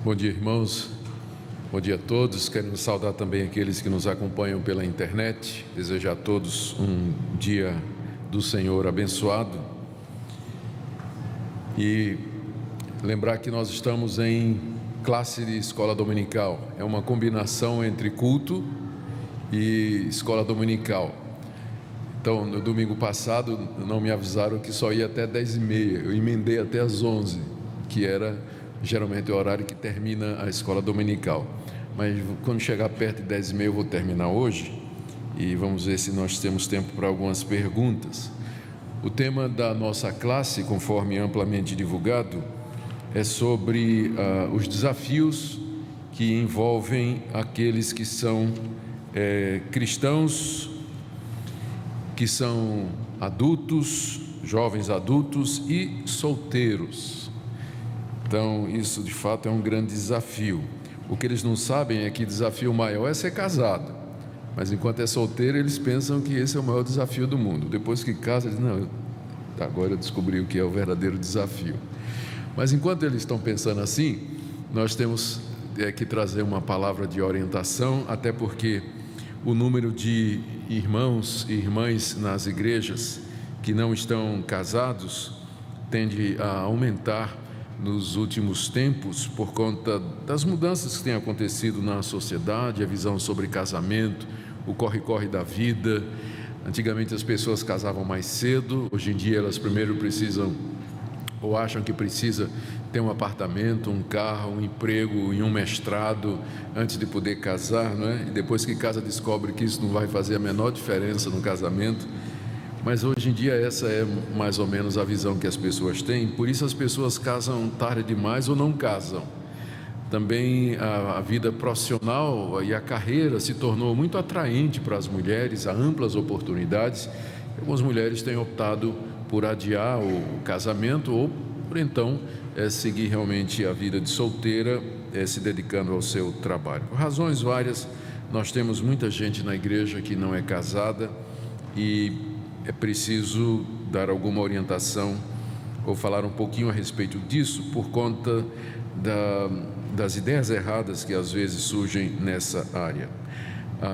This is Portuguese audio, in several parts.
Bom dia, irmãos. Bom dia a todos. Quero saudar também aqueles que nos acompanham pela internet. Desejar a todos um dia do Senhor abençoado. E lembrar que nós estamos em classe de escola dominical. É uma combinação entre culto e escola dominical. Então, no domingo passado, não me avisaram que só ia até 10h30. Eu emendei até as 11, que era geralmente é o horário que termina a escola dominical. Mas quando chegar perto de 10h30 eu vou terminar hoje. E vamos ver se nós temos tempo para algumas perguntas. O tema da nossa classe, conforme amplamente divulgado, é sobre os desafios que envolvem aqueles que são cristãos, que são adultos, jovens adultos e solteiros. Então, isso de fato é um grande desafio. O que eles não sabem é que o desafio maior é ser casado. Mas enquanto é solteiro, eles pensam que esse é o maior desafio do mundo. Depois que casa, eles dizem, não, agora eu descobri o que é o verdadeiro desafio. Mas enquanto eles estão pensando assim, nós temos que trazer uma palavra de orientação, até porque o número de irmãos e irmãs nas igrejas que não estão casados tende a aumentar nos últimos tempos, por conta das mudanças que têm acontecido na sociedade, a visão sobre casamento, o corre-corre da vida. Antigamente as pessoas casavam mais cedo, hoje em dia elas primeiro precisam, ou acham que precisa ter um apartamento, um carro, um emprego e um mestrado antes de poder casar, não é? E depois que casa descobre que isso não vai fazer a menor diferença no casamento. Mas hoje em dia essa é mais ou menos a visão que as pessoas têm, por isso as pessoas casam tarde demais ou não casam. Também a vida profissional e a carreira se tornou muito atraente para as mulheres, há amplas oportunidades. Algumas mulheres têm optado por adiar o casamento ou por então seguir realmente a vida de solteira, se dedicando ao seu trabalho. Por razões várias, nós temos muita gente na igreja que não é casada e é preciso dar alguma orientação ou falar um pouquinho a respeito disso por conta das ideias erradas que às vezes surgem nessa área.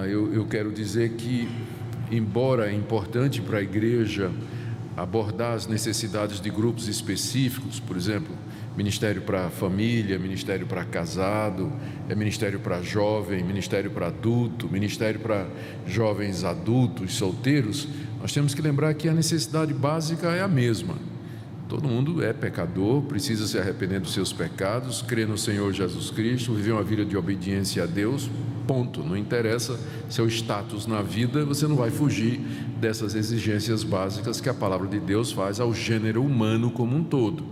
Eu quero dizer que, embora é importante para a igreja abordar as necessidades de grupos específicos, por exemplo, ministério para família, ministério para casado, ministério para jovem, ministério para adulto, ministério para jovens adultos, solteiros, nós temos que lembrar que a necessidade básica é a mesma. Todo mundo é pecador, precisa se arrepender dos seus pecados, crer no Senhor Jesus Cristo, viver uma vida de obediência a Deus, ponto. Não interessa seu status na vida, você não vai fugir dessas exigências básicas que a palavra de Deus faz ao gênero humano como um todo.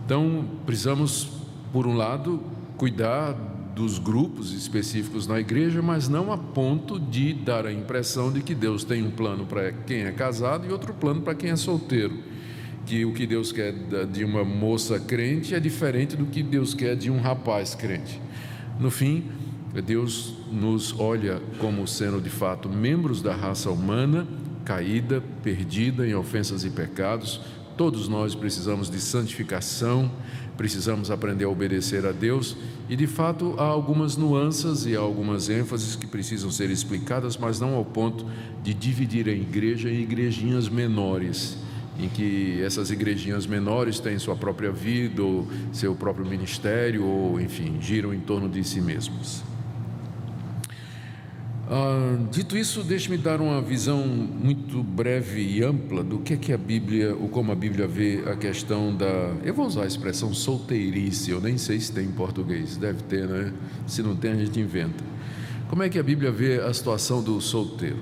Então, precisamos, por um lado, cuidar dos grupos específicos na igreja, mas não a ponto de dar a impressão de que Deus tem um plano para quem é casado e outro plano para quem é solteiro. Que o que Deus quer de uma moça crente é diferente do que Deus quer de um rapaz crente. No fim, Deus nos olha como sendo de fato membros da raça humana, caída, perdida em ofensas e pecados. Todos nós precisamos de santificação, precisamos aprender a obedecer a Deus e de fato há algumas nuances e há algumas ênfases que precisam ser explicadas, mas não ao ponto de dividir a igreja em igrejinhas menores, em que essas igrejinhas menores têm sua própria vida, ou seu próprio ministério, ou enfim, giram em torno de si mesmos. Dito isso, deixe-me dar uma visão muito breve e ampla do que é a Bíblia, ou como a Bíblia vê a questão eu vou usar a expressão solteirice, eu nem sei se tem em português, deve ter, né? Se não tem, a gente inventa. Como é que a Bíblia vê a situação do solteiro?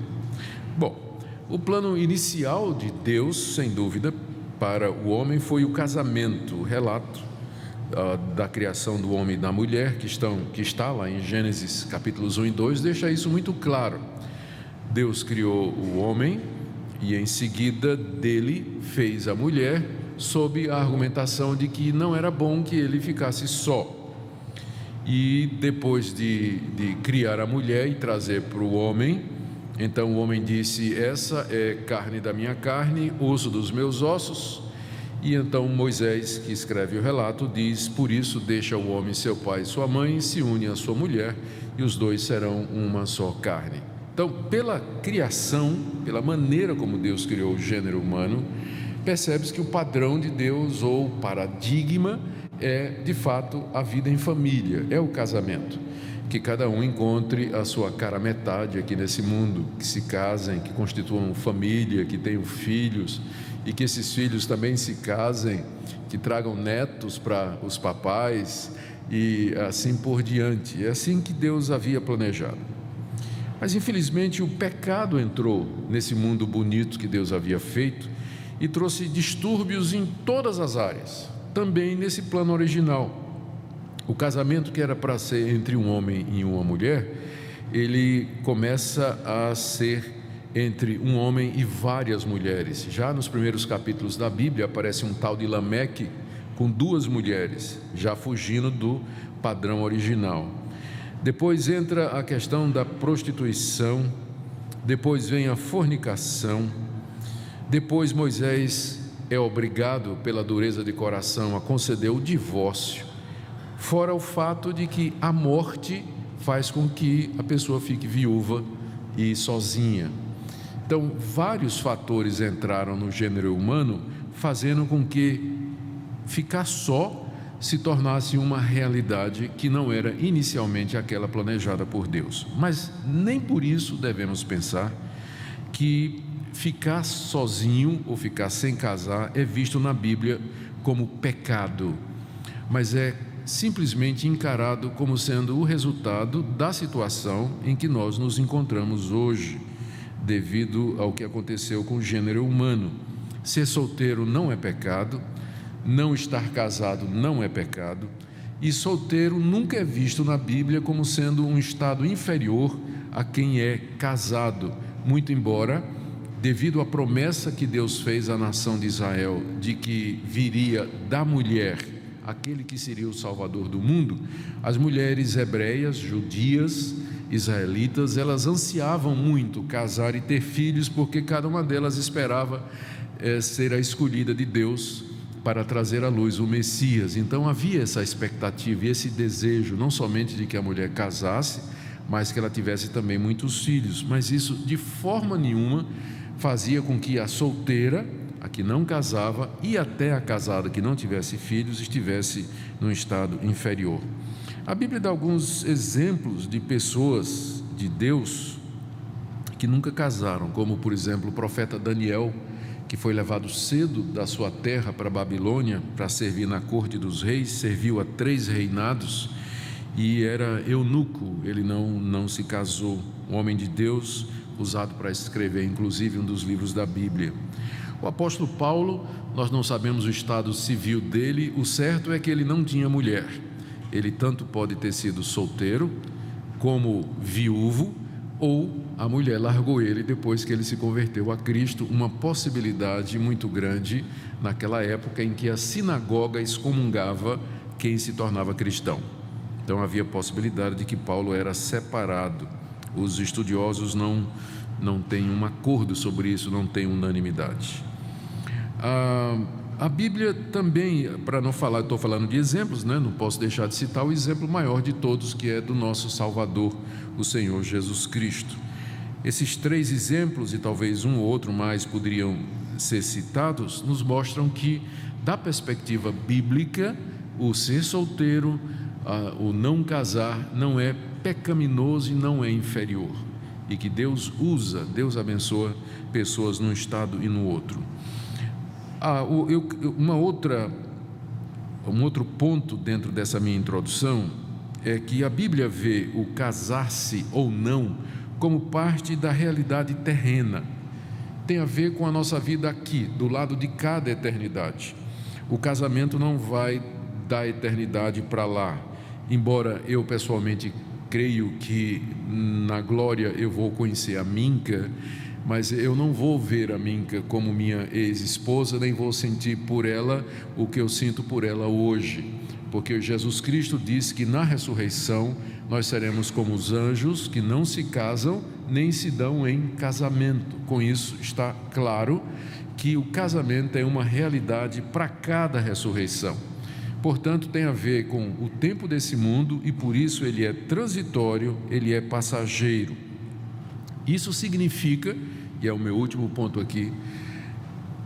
Bom, o plano inicial de Deus, sem dúvida, para o homem foi o casamento. O relato da criação do homem e da mulher, que está lá em Gênesis capítulos 1 e 2, deixa isso muito claro. Deus criou o homem e em seguida dele fez a mulher, sob a argumentação de que não era bom que ele ficasse só. E depois de criar a mulher e trazer para o homem, então o homem disse: essa é carne da minha carne, osso dos meus ossos. E então Moisés, que escreve o relato, diz: por isso deixa o homem seu pai e sua mãe, e se une à sua mulher, e os dois serão uma só carne. Então, pela criação, pela maneira como Deus criou o gênero humano, percebe-se que o padrão de Deus, ou paradigma, é de fato a vida em família, é o casamento. Que cada um encontre a sua cara metade aqui nesse mundo, que se casem, que constituam família, que tenham filhos, e que esses filhos também se casem, que tragam netos para os papais, e assim por diante. É assim que Deus havia planejado. Mas infelizmente o pecado entrou nesse mundo bonito que Deus havia feito e trouxe distúrbios em todas as áreas, também nesse plano original. O casamento, que era para ser entre um homem e uma mulher, ele começa a ser entre um homem e várias mulheres. Já nos primeiros capítulos da Bíblia aparece um tal de Lameque com 2 mulheres, já fugindo do padrão original. Depois entra a questão da prostituição, depois vem a fornicação, depois Moisés é obrigado, pela dureza de coração, a conceder o divórcio, fora o fato de que a morte faz com que a pessoa fique viúva e sozinha. Então, vários fatores entraram no gênero humano, fazendo com que ficar só se tornasse uma realidade que não era inicialmente aquela planejada por Deus. Mas nem por isso devemos pensar que ficar sozinho ou ficar sem casar é visto na Bíblia como pecado, mas é simplesmente encarado como sendo o resultado da situação em que nós nos encontramos hoje, devido ao que aconteceu com o gênero humano. Ser solteiro não é pecado, não estar casado não é pecado, e solteiro nunca é visto na Bíblia como sendo um estado inferior a quem é casado, muito embora, devido à promessa que Deus fez à nação de Israel, de que viria da mulher aquele que seria o Salvador do mundo, as mulheres hebreias, judias, israelitas, elas ansiavam muito casar e ter filhos, porque cada uma delas esperava ser a escolhida de Deus para trazer à luz o Messias. Então havia essa expectativa e esse desejo, não somente de que a mulher casasse, mas que ela tivesse também muitos filhos. Mas isso de forma nenhuma fazia com que a solteira, a que não casava, e até a casada que não tivesse filhos, estivesse num estado inferior. A Bíblia dá alguns exemplos de pessoas de Deus que nunca casaram, como por exemplo o profeta Daniel, que foi levado cedo da sua terra para a Babilônia para servir na corte dos reis, serviu a 3 reinados e era eunuco, ele não se casou, um homem de Deus, usado para escrever inclusive um dos livros da Bíblia. O apóstolo Paulo, nós não sabemos o estado civil dele, o certo é que ele não tinha mulher. Ele tanto pode ter sido solteiro, como viúvo, ou a mulher largou ele depois que ele se converteu a Cristo, uma possibilidade muito grande naquela época em que a sinagoga excomungava quem se tornava cristão. Então havia possibilidade de que Paulo era separado. Os estudiosos não têm um acordo sobre isso, não têm unanimidade. A Bíblia também, para não falar, estou falando de exemplos, né? Não posso deixar de citar o exemplo maior de todos, que é do nosso Salvador, o Senhor Jesus Cristo. Esses 3 exemplos, e talvez um ou outro mais poderiam ser citados, nos mostram que, da perspectiva bíblica, o ser solteiro, o não casar, não é pecaminoso e não é inferior, e que Deus abençoa pessoas num estado e no outro. Um outro ponto dentro dessa minha introdução é que a Bíblia vê o casar-se ou não como parte da realidade terrena. Tem a ver com a nossa vida aqui, do lado de cá da eternidade. O casamento não vai da eternidade para lá, embora eu pessoalmente creio que na glória eu vou conhecer a Minca, mas eu não vou ver a Minca como minha ex-esposa, nem vou sentir por ela o que eu sinto por ela hoje. porque Jesus Cristo disse que na ressurreição nós seremos como os anjos que não se casam nem se dão em casamento. Com isso está claro que o casamento é uma realidade para cada ressurreição. Portanto, tem a ver com o tempo desse mundo e por isso ele é transitório, ele é passageiro. Isso significa, e é o meu último ponto aqui,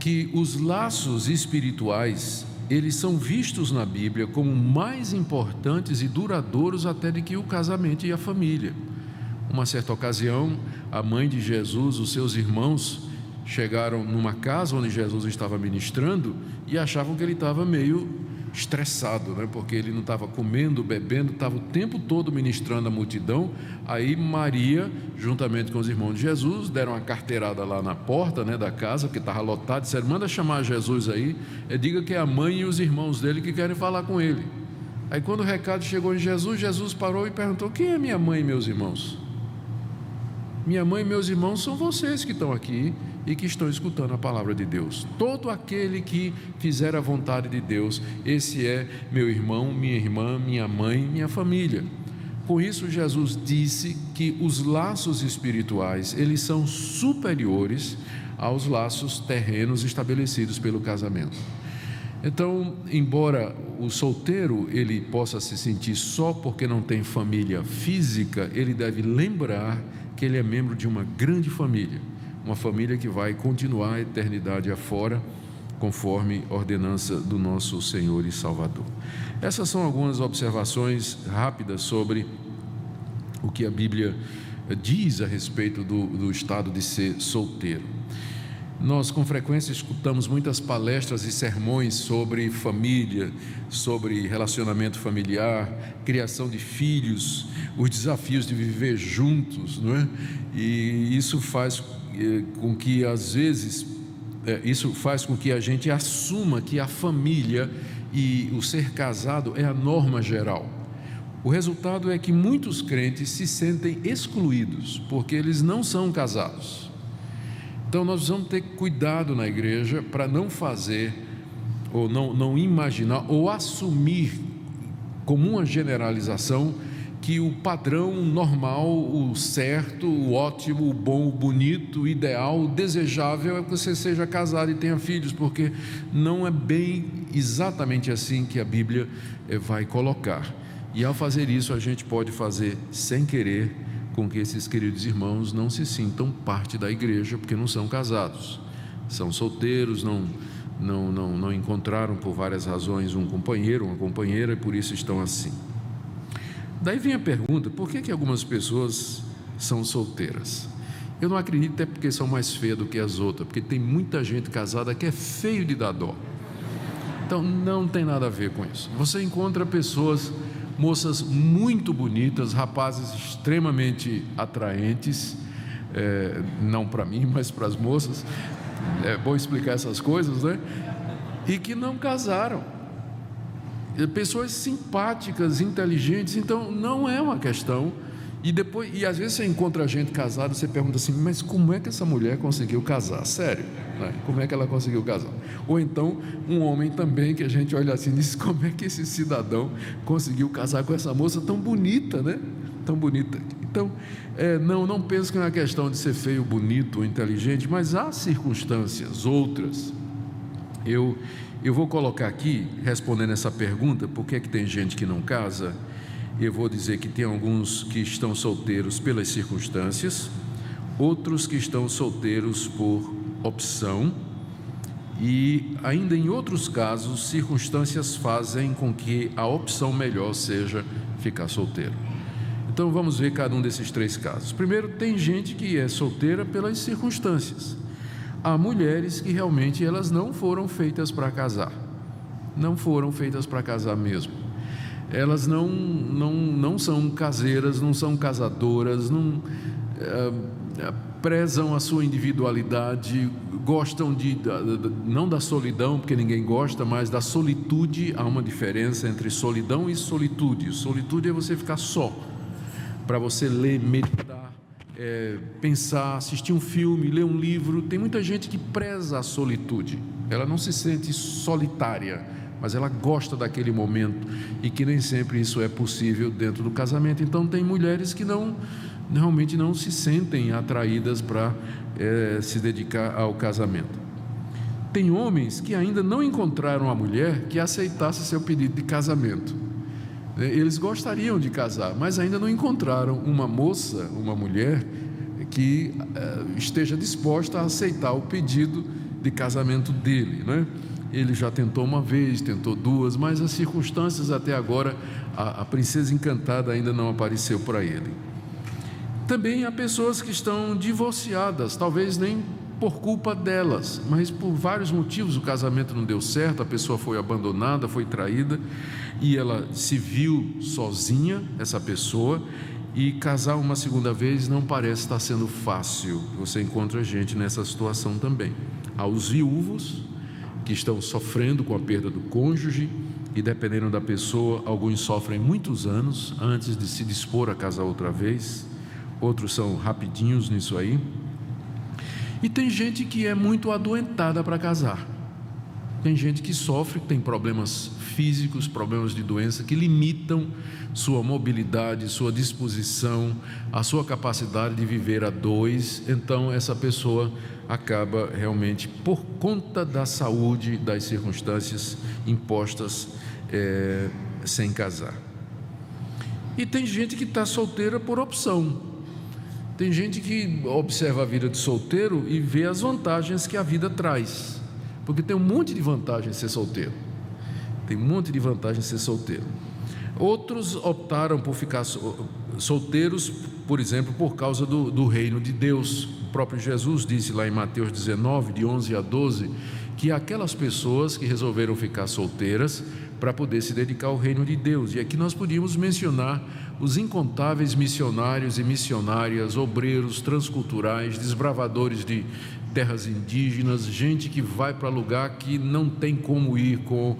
que os laços espirituais, eles são vistos na Bíblia como mais importantes e duradouros até do que o casamento e a família. Uma certa ocasião, a mãe de Jesus, os seus irmãos, chegaram numa casa onde Jesus estava ministrando e achavam que ele estava meio estressado, né? Porque ele não estava comendo, bebendo, estava o tempo todo ministrando a multidão. Aí Maria, juntamente com os irmãos de Jesus, deram uma carteirada lá na porta, né, da casa, porque estava lotado, disseram: manda chamar Jesus aí, diga que é a mãe e os irmãos dele que querem falar com ele. Aí quando o recado chegou em Jesus, Jesus parou e perguntou: quem é minha mãe e meus irmãos? Minha mãe e meus irmãos são vocês que estão aqui e que estão escutando a palavra de Deus. Todo aquele que fizer a vontade de Deus, esse é meu irmão, minha irmã, minha mãe, minha família. Com isso, Jesus disse que os laços espirituais, eles são superiores aos laços terrenos estabelecidos pelo casamento. Então, embora o solteiro ele possa se sentir só porque não tem família física, ele deve lembrar que ele é membro de uma grande família, uma família que vai continuar a eternidade afora, conforme ordenança do nosso Senhor e Salvador. Essas são algumas observações rápidas sobre o que a Bíblia diz a respeito do estado de ser solteiro. Nós com frequência escutamos muitas palestras e sermões sobre família, sobre relacionamento familiar, criação de filhos, os desafios de viver juntos, não é? E isso faz com que às vezes a gente assuma que a família e o ser casado é a norma geral. O resultado é que muitos crentes se sentem excluídos porque eles não são casados. Então nós vamos ter cuidado na igreja para não fazer ou não imaginar ou assumir como uma generalização que o padrão normal, o certo, o ótimo, o bom, o bonito, o ideal, o desejável é que você seja casado e tenha filhos, porque não é bem exatamente assim que a Bíblia vai colocar. E ao fazer isso, a gente pode fazer sem querer com que esses queridos irmãos não se sintam parte da igreja, porque não são casados, são solteiros, não encontraram por várias razões um companheiro, uma companheira, e por isso estão assim. Daí vem a pergunta: por que algumas pessoas são solteiras? Eu não acredito até porque são mais feias do que as outras, porque tem muita gente casada que é feio de dar dó. Então não tem nada a ver com isso. Você encontra pessoas, moças muito bonitas, rapazes extremamente atraentes, não para mim, mas para as moças, é bom explicar essas coisas, né? E que não casaram. Pessoas simpáticas, inteligentes. Então não é uma questão. E às vezes você encontra gente casada, você pergunta assim: mas como é que essa mulher conseguiu casar? Sério, né? Como é que ela conseguiu casar? Ou então um homem também, que a gente olha assim e diz: como é que esse cidadão conseguiu casar com essa moça tão bonita, né? Tão bonita. Então não penso que é uma questão de ser feio, bonito ou inteligente, mas há circunstâncias outras. Eu vou colocar aqui, respondendo essa pergunta: por que tem gente que não casa? Eu vou dizer que tem alguns que estão solteiros pelas circunstâncias, outros que estão solteiros por opção, e ainda em outros casos, circunstâncias fazem com que a opção melhor seja ficar solteiro. Então vamos ver cada um desses três casos. Primeiro, tem gente que é solteira pelas circunstâncias. Há mulheres que realmente elas não foram feitas para casar, não foram feitas para casar mesmo. Elas não são caseiras, não são casadoras, prezam a sua individualidade, gostam não da solidão, porque ninguém gosta, mas da solitude. Há uma diferença entre solidão e solitude. Solitude é você ficar só, para você ler, meditar, pensar, assistir um filme, ler um livro. Tem muita gente que preza a solitude, ela não se sente solitária, mas ela gosta daquele momento, e que nem sempre isso é possível dentro do casamento. Então tem mulheres que realmente não se sentem atraídas para se dedicar ao casamento. Tem homens que ainda não encontraram a mulher que aceitasse seu pedido de casamento. Eles gostariam de casar, mas ainda não encontraram uma moça, uma mulher que esteja disposta a aceitar o pedido de casamento dele, né? Ele já tentou uma vez, tentou duas, mas as circunstâncias até agora, a princesa encantada ainda não apareceu para ele. Também há pessoas que estão divorciadas, talvez nem por culpa delas, mas por vários motivos. O casamento não deu certo, a pessoa foi abandonada, foi traída, e ela se viu sozinha, essa pessoa, e casar uma segunda vez não parece estar sendo fácil. Você encontra gente nessa situação também. Há os viúvos, que estão sofrendo com a perda do cônjuge, e dependendo da pessoa, alguns sofrem muitos anos antes de se dispor a casar outra vez, outros são rapidinhos nisso aí. E tem gente que é muito adoentada para casar. Tem gente que sofre, tem problemas físicos, problemas de doença que limitam sua mobilidade, sua disposição, a sua capacidade de viver a dois. Então essa pessoa acaba realmente, por conta da saúde, das circunstâncias impostas, sem casar. E tem gente que está solteira por opção. Tem gente que observa a vida de solteiro e vê as vantagens que a vida traz, porque tem um monte de vantagem ser solteiro. Tem um monte de vantagem ser solteiro. Outros optaram por ficar solteiros, por exemplo, por causa do reino de Deus. O próprio Jesus disse lá em Mateus 19, de 11 a 12, que aquelas pessoas que resolveram ficar solteiras para poder se dedicar ao reino de Deus. E aqui nós podíamos mencionar os incontáveis missionários e missionárias, obreiros transculturais, desbravadores de terras indígenas, gente que vai para lugar que não tem como ir com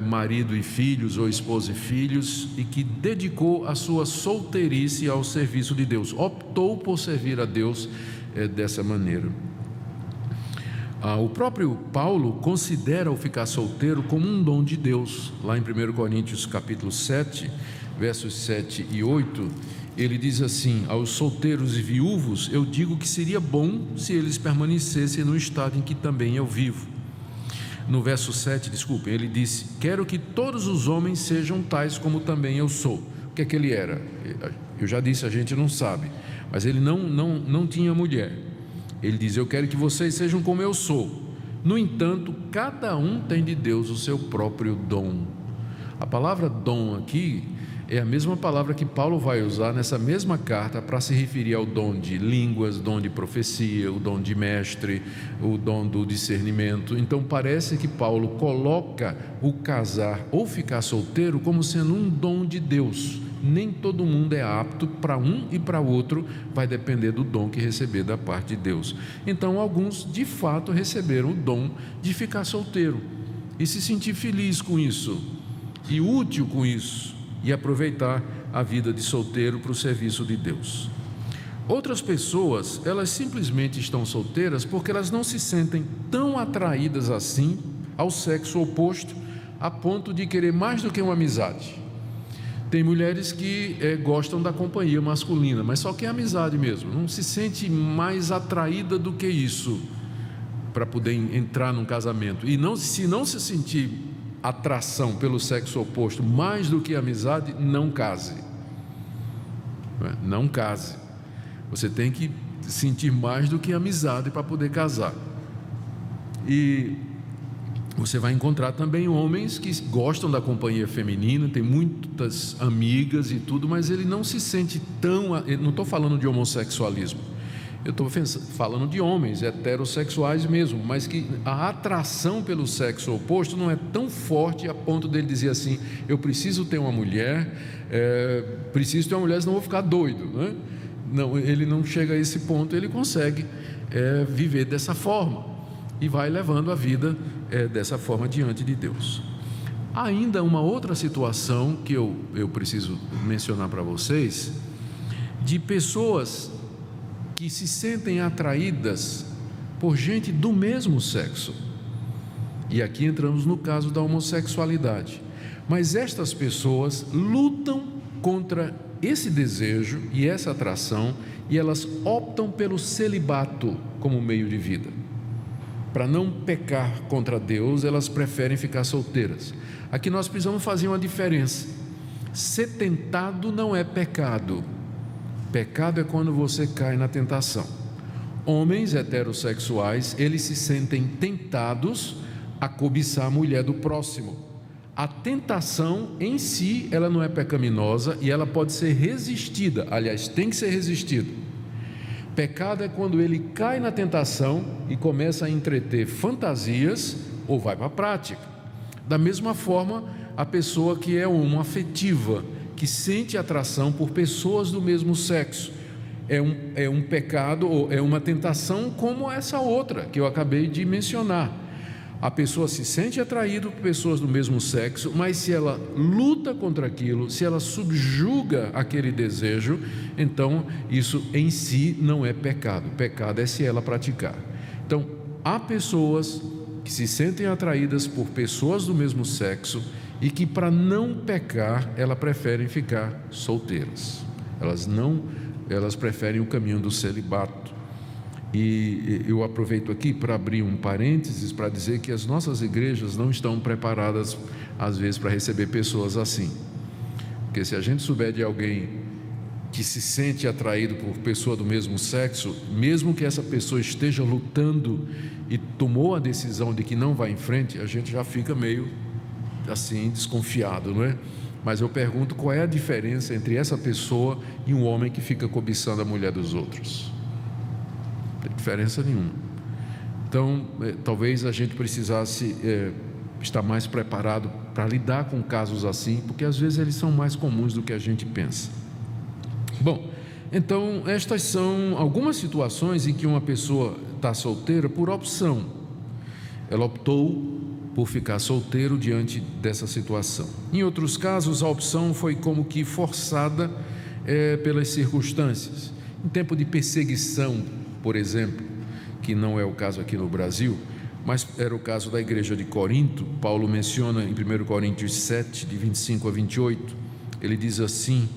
marido e filhos, ou esposa e filhos, e que dedicou a sua solteirice ao serviço de Deus, optou por servir a Deus dessa maneira. O próprio Paulo considera o ficar solteiro como um dom de Deus. Lá em 1 Coríntios capítulo 7, versos 7 e 8, ele diz assim: aos solteiros e viúvos eu digo que seria bom se eles permanecessem no estado em que também eu vivo. No verso 7, desculpem, ele disse: quero que todos os homens sejam tais como também eu sou. O que é que ele era? Eu já disse, a gente não sabe, mas ele não tinha mulher. Ele diz: eu quero que vocês sejam como eu sou. No entanto, cada um tem de Deus o seu próprio dom. A palavra dom aqui é a mesma palavra que Paulo vai usar nessa mesma carta para se referir ao dom de línguas, dom de profecia, o dom de mestre, o dom do discernimento. Então parece que Paulo coloca o casar ou ficar solteiro como sendo um dom de Deus. Nem todo mundo é apto para um, e para o outro vai depender do dom que receber da parte de Deus. Então alguns de fato receberam o dom de ficar solteiro e se sentir feliz com isso e útil com isso, e aproveitar a vida de solteiro para o serviço de Deus. Outras pessoas, elas simplesmente estão solteiras porque elas não se sentem tão atraídas assim ao sexo oposto, a ponto de querer mais do que uma amizade. Tem mulheres que gostam da companhia masculina, mas só quer amizade mesmo, não se sente mais atraída do que isso para poder entrar num casamento. E se não se sentir atração pelo sexo oposto mais do que amizade, não case. Não case. Você tem que sentir mais do que amizade para poder casar. E você vai encontrar também homens que gostam da companhia feminina, tem muitas amigas e tudo, mas ele não se sente tão... Eu não estou falando de homossexualismo, eu estou falando de homens heterossexuais mesmo, mas que a atração pelo sexo oposto não é tão forte a ponto dele dizer assim: eu preciso ter uma mulher, senão vou ficar doido, né? Não, ele não chega a esse ponto, ele consegue viver dessa forma e vai levando a vida dessa forma diante de Deus. Ainda uma outra situação que eu preciso mencionar para vocês, de pessoas que se sentem atraídas por gente do mesmo sexo E aqui entramos no caso da homossexualidade. Mas estas pessoas lutam contra esse desejo e essa atração, e elas optam pelo celibato como meio de vida. Para não pecar contra Deus, elas preferem ficar solteiras. Aqui nós precisamos fazer uma diferença. Ser tentado não é pecado. Pecado é quando você cai na tentação. Homens heterossexuais, eles se sentem tentados a cobiçar a mulher do próximo. A tentação em si, ela não é pecaminosa e ela pode ser resistida. Aliás, tem que ser resistida. Pecado é quando ele cai na tentação e começa a entreter fantasias ou vai para a prática. Da mesma forma, a pessoa que é homoafetiva, que sente atração por pessoas do mesmo sexo, é um pecado ou é uma tentação como essa outra que eu acabei de mencionar. A pessoa se sente atraída por pessoas do mesmo sexo, mas se ela luta contra aquilo, se ela subjuga aquele desejo, então isso em si não é pecado. Pecado é se ela praticar. Então, há pessoas que se sentem atraídas por pessoas do mesmo sexo e que, para não pecar, elas preferem ficar solteiras. Elas preferem o caminho do celibato. E eu aproveito aqui para abrir um parênteses para dizer que as nossas igrejas não estão preparadas, às vezes, para receber pessoas assim. Porque se a gente souber de alguém que se sente atraído por pessoa do mesmo sexo, mesmo que essa pessoa esteja lutando e tomou a decisão de que não vai em frente, a gente já fica meio assim desconfiado, não é? Mas eu pergunto, qual é a diferença entre essa pessoa e um homem que fica cobiçando a mulher dos outros? Não tem diferença nenhuma. Então, talvez a gente precisasse estar mais preparado para lidar com casos assim, porque às vezes eles são mais comuns do que a gente pensa. Bom, então estas são algumas situações em que uma pessoa está solteira por opção. Ela optou por ficar solteiro diante dessa situação. Em outros casos, a opção foi como que forçada pelas circunstâncias. Em tempo de perseguição, por exemplo, que não é o caso aqui no Brasil, mas era o caso da igreja de Corinto. Paulo menciona em 1 Coríntios 7, de 25 a 28, ele diz assim: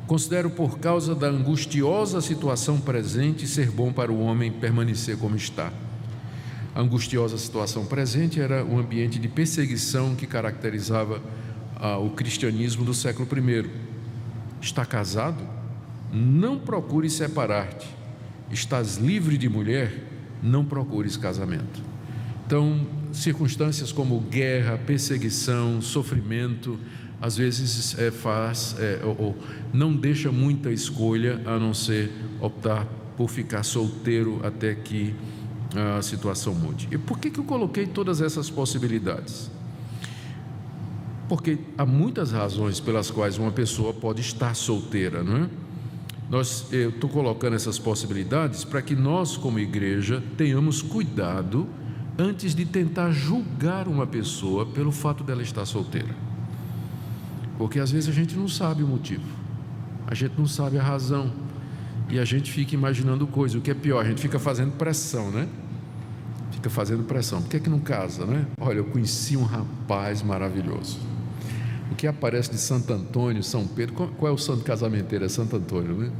considero por causa da angustiosa situação presente ser bom para o homem permanecer como está. A angustiosa situação presente era um ambiente de perseguição que caracterizava o cristianismo do século I. Está casado? Não procures separar-te. Estás livre de mulher? Não procures casamento. Então, circunstâncias como guerra, perseguição, sofrimento, às vezes não deixa muita escolha a não ser optar por ficar solteiro até que a situação mude. E por que eu coloquei todas essas possibilidades? Porque há muitas razões pelas quais uma pessoa pode estar solteira, não é? Eu estou colocando essas possibilidades para que nós, como igreja, tenhamos cuidado antes de tentar julgar uma pessoa pelo fato dela estar solteira. Porque às vezes a gente não sabe o motivo, a gente não sabe a razão, e a gente fica imaginando coisas. O que é pior, a gente fica fazendo pressão, né? Fica fazendo pressão. Por que não casa, né? Olha, eu conheci um rapaz maravilhoso. O que aparece de Santo Antônio, São Pedro, qual é o santo casamenteiro? É Santo Antônio, né?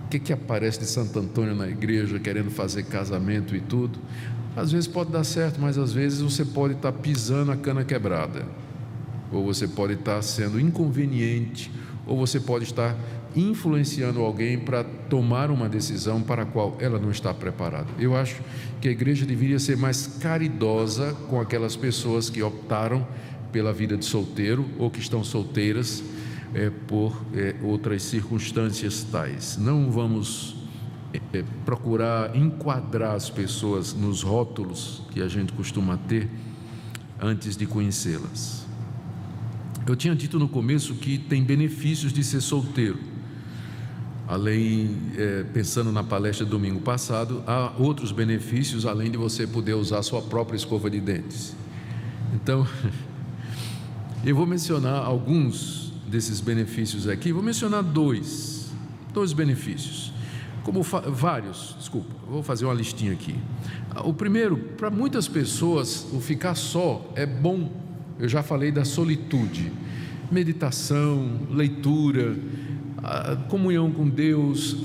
O que aparece de Santo Antônio na igreja, querendo fazer casamento e tudo? Às vezes pode dar certo, mas às vezes você pode estar pisando a cana quebrada, ou você pode estar sendo inconveniente, ou você pode estar influenciando alguém para tomar uma decisão para a qual ela não está preparada. Eu acho que a igreja deveria ser mais caridosa com aquelas pessoas que optaram pela vida de solteiro ou que estão solteiras por outras circunstâncias tais. Não vamos procurar enquadrar as pessoas nos rótulos que a gente costuma ter antes de conhecê-las. Eu tinha dito no começo que tem benefícios de ser solteiro. Além, pensando na palestra do domingo passado, há outros benefícios além de você poder usar a sua própria escova de dentes. Então, eu vou mencionar alguns desses benefícios aqui. Vou mencionar dois benefícios. vou fazer uma listinha aqui. O primeiro, para muitas pessoas, o ficar só é bom. Eu já falei da solitude, meditação, leitura, comunhão com Deus,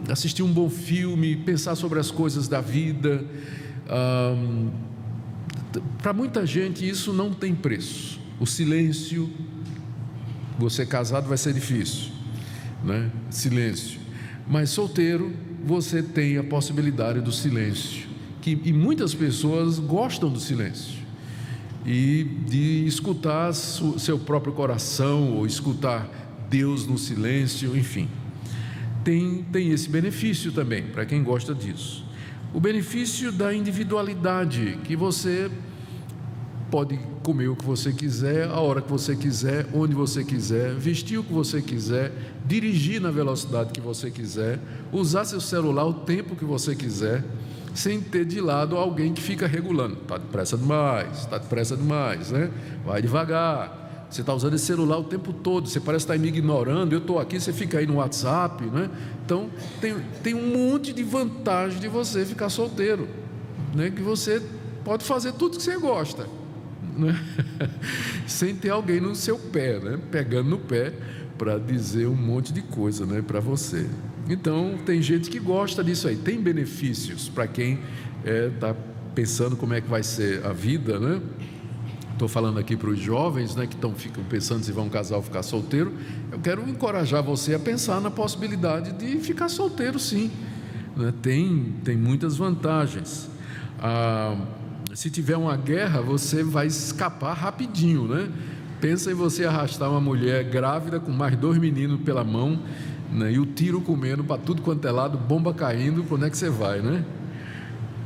assistir um bom filme, pensar sobre as coisas da vida. Para muita gente isso não tem preço. O silêncio, você casado vai ser difícil, né? Silêncio. Mas solteiro, você tem a possibilidade do silêncio, e muitas pessoas gostam do silêncio e de escutar seu próprio coração, ou escutar Deus no silêncio, enfim. Tem esse benefício também, para quem gosta disso. O benefício da individualidade, que você pode comer o que você quiser, a hora que você quiser, onde você quiser, vestir o que você quiser, dirigir na velocidade que você quiser, usar seu celular o tempo que você quiser, sem ter de lado alguém que fica regulando. Está depressa demais, né? Vai devagar. Você está usando esse celular o tempo todo, você parece estar me ignorando, eu estou aqui, você fica aí no WhatsApp, né? Então, tem um monte de vantagem de você ficar solteiro, né? Que você pode fazer tudo que você gosta, né? Sem ter alguém no seu pé, né? Pegando no pé para dizer um monte de coisa, né? Para você. Então, tem gente que gosta disso aí, tem benefícios para quem está pensando como é que vai ser a vida, né? Estou falando aqui para os jovens, né, que ficam pensando se vão casar ou ficar solteiro. Eu quero encorajar você a pensar na possibilidade de ficar solteiro, sim, né? Tem muitas vantagens. Se tiver uma guerra, você vai escapar rapidinho, né? Pensa em você arrastar uma mulher grávida com mais 2 meninos pela mão, né, e o tiro comendo para tudo quanto é lado, bomba caindo, para onde é que você vai, né?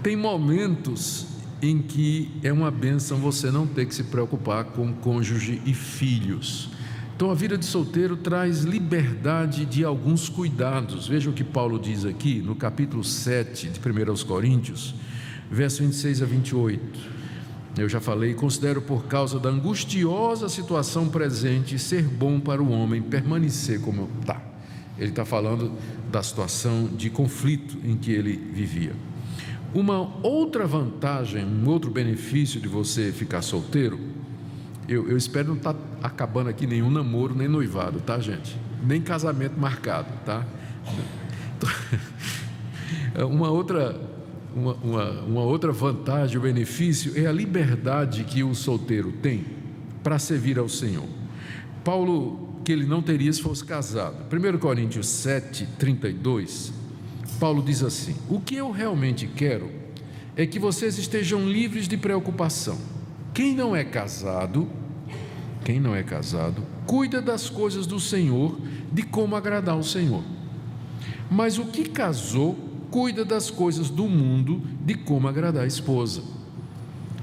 Tem momentos em que é uma bênção você não ter que se preocupar com cônjuge e filhos. Então a vida de solteiro traz liberdade de alguns cuidados. Veja o que Paulo diz aqui no capítulo 7 de 1 Coríntios, verso 26 a 28. Eu já falei: considero por causa da angustiosa situação presente ser bom para o homem permanecer como está. Ele está falando da situação de conflito em que ele vivia. Uma outra vantagem, um outro benefício de você ficar solteiro, eu espero não estar acabando aqui nenhum namoro, nem noivado, tá, gente? Nem casamento marcado, tá? Uma outra vantagem, o benefício, é a liberdade que o solteiro tem para servir ao Senhor. Paulo, que ele não teria se fosse casado. 1 Coríntios 7, 32, Paulo diz assim: o que eu realmente quero é que vocês estejam livres de preocupação. Quem não é casado, cuida das coisas do Senhor, de como agradar o Senhor. Mas o que casou, cuida das coisas do mundo, de como agradar a esposa.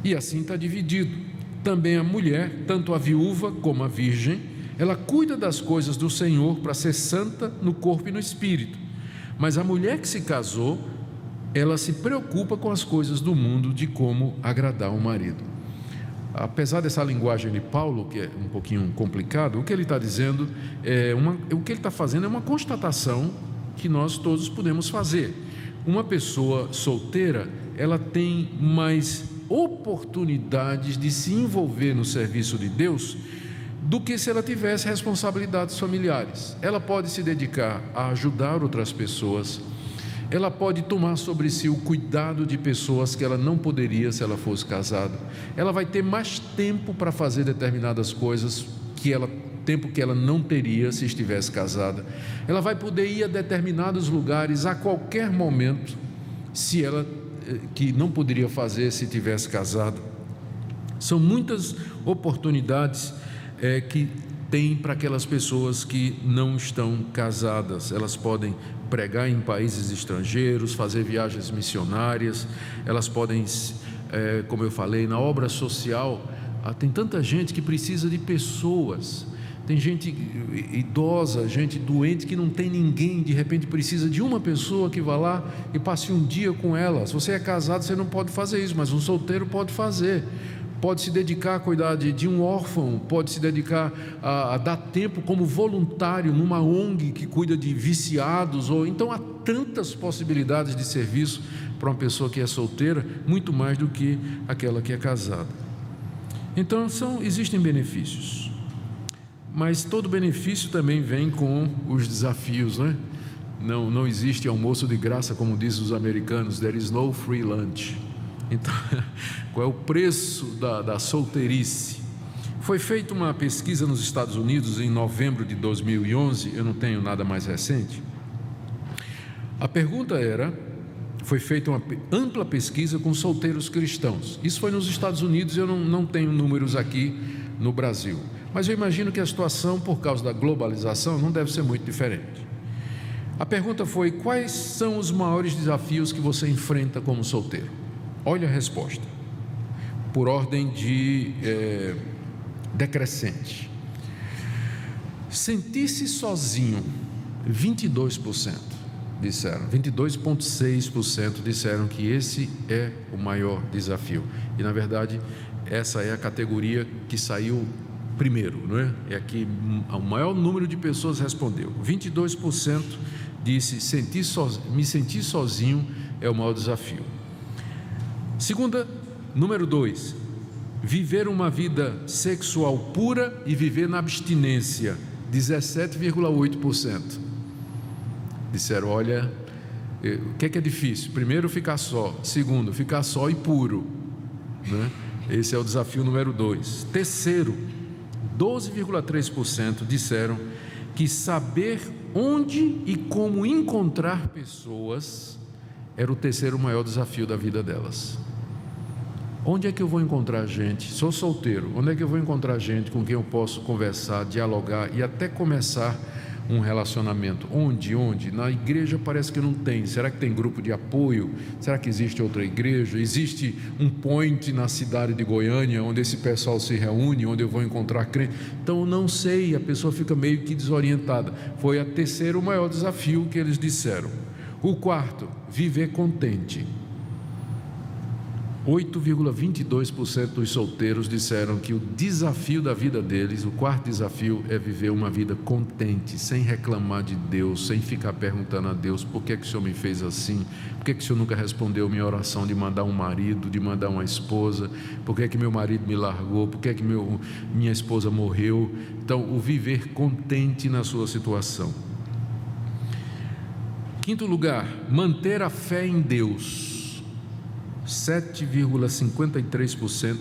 E assim está dividido. Também a mulher, tanto a viúva como a virgem, ela cuida das coisas do Senhor para ser santa no corpo e no espírito. Mas a mulher que se casou, ela se preocupa com as coisas do mundo, de como agradar o marido. Apesar dessa linguagem de Paulo, que é um pouquinho complicado, o que ele está dizendo o que ele está fazendo é uma constatação que nós todos podemos fazer. Uma pessoa solteira, ela tem mais oportunidades de se envolver no serviço de Deus do que se ela tivesse responsabilidades familiares. Ela pode se dedicar a ajudar outras pessoas, ela pode tomar sobre si o cuidado de pessoas que ela não poderia se ela fosse casada. Ela vai ter mais tempo para fazer determinadas coisas, tempo que ela não teria se estivesse casada. Ela vai poder ir a determinados lugares a qualquer momento, que não poderia fazer se tivesse casado. São muitas oportunidades que tem para aquelas pessoas que não estão casadas. Elas podem pregar em países estrangeiros, fazer viagens missionárias, elas podem, como eu falei, na obra social. Tem tanta gente que precisa de pessoas, tem gente idosa, gente doente que não tem ninguém, de repente precisa de uma pessoa que vá lá e passe um dia com ela. Se você é casado, você não pode fazer isso, mas um solteiro pode fazer. pode se dedicar a cuidar de um órfão, pode se dedicar a dar tempo como voluntário numa ONG que cuida de viciados, ou então há tantas possibilidades de serviço para uma pessoa que é solteira, muito mais do que aquela que é casada. Então existem benefícios, mas todo benefício também vem com os desafios, né? Não existe almoço de graça, como dizem os americanos, there is no free lunch. Então, qual é o preço da solteirice? Foi feita uma pesquisa nos Estados Unidos em novembro de 2011, eu não tenho nada mais recente. A pergunta foi feita uma ampla pesquisa com solteiros cristãos. Isso foi nos Estados Unidos, eu não tenho números aqui no Brasil. Mas eu imagino que a situação, por causa da globalização, não deve ser muito diferente. A pergunta foi: quais são os maiores desafios que você enfrenta como solteiro? Olha a resposta, por ordem de decrescente. Sentir-se sozinho, 22% disseram, 22,6% disseram que esse é o maior desafio. E na verdade, essa é a categoria que saiu primeiro, não é? É que o maior número de pessoas respondeu. 22% disse: me sentir sozinho é o maior desafio. Número 2, viver uma vida sexual pura e viver na abstinência, 17,8%. Disseram: olha, o que é difícil? Primeiro, ficar só. Segundo, ficar só e puro, né? Esse é o desafio número 2. Terceiro, 12,3% disseram que saber onde e como encontrar pessoas era o terceiro maior desafio da vida delas. Onde é que eu vou encontrar gente? Sou solteiro. Onde é que eu vou encontrar gente com quem eu posso conversar, dialogar e até começar um relacionamento? Onde? Na igreja parece que não tem. Será que tem grupo de apoio? Será que existe outra igreja? Existe um point na cidade de Goiânia onde esse pessoal se reúne, onde eu vou encontrar crente? Então não sei, a pessoa fica meio que desorientada. Foi o terceiro maior desafio que eles disseram. O quarto, viver contente. 8,22% dos solteiros disseram que o desafio da vida deles, o quarto desafio, é viver uma vida contente, sem reclamar de Deus, sem ficar perguntando a Deus: por que o Senhor me fez assim? Por que o Senhor nunca respondeu minha oração de mandar um marido, de mandar uma esposa? Por que meu marido me largou? Por que minha esposa morreu? Então, o viver contente na sua situação. Quinto lugar, manter a fé em Deus. 7,53%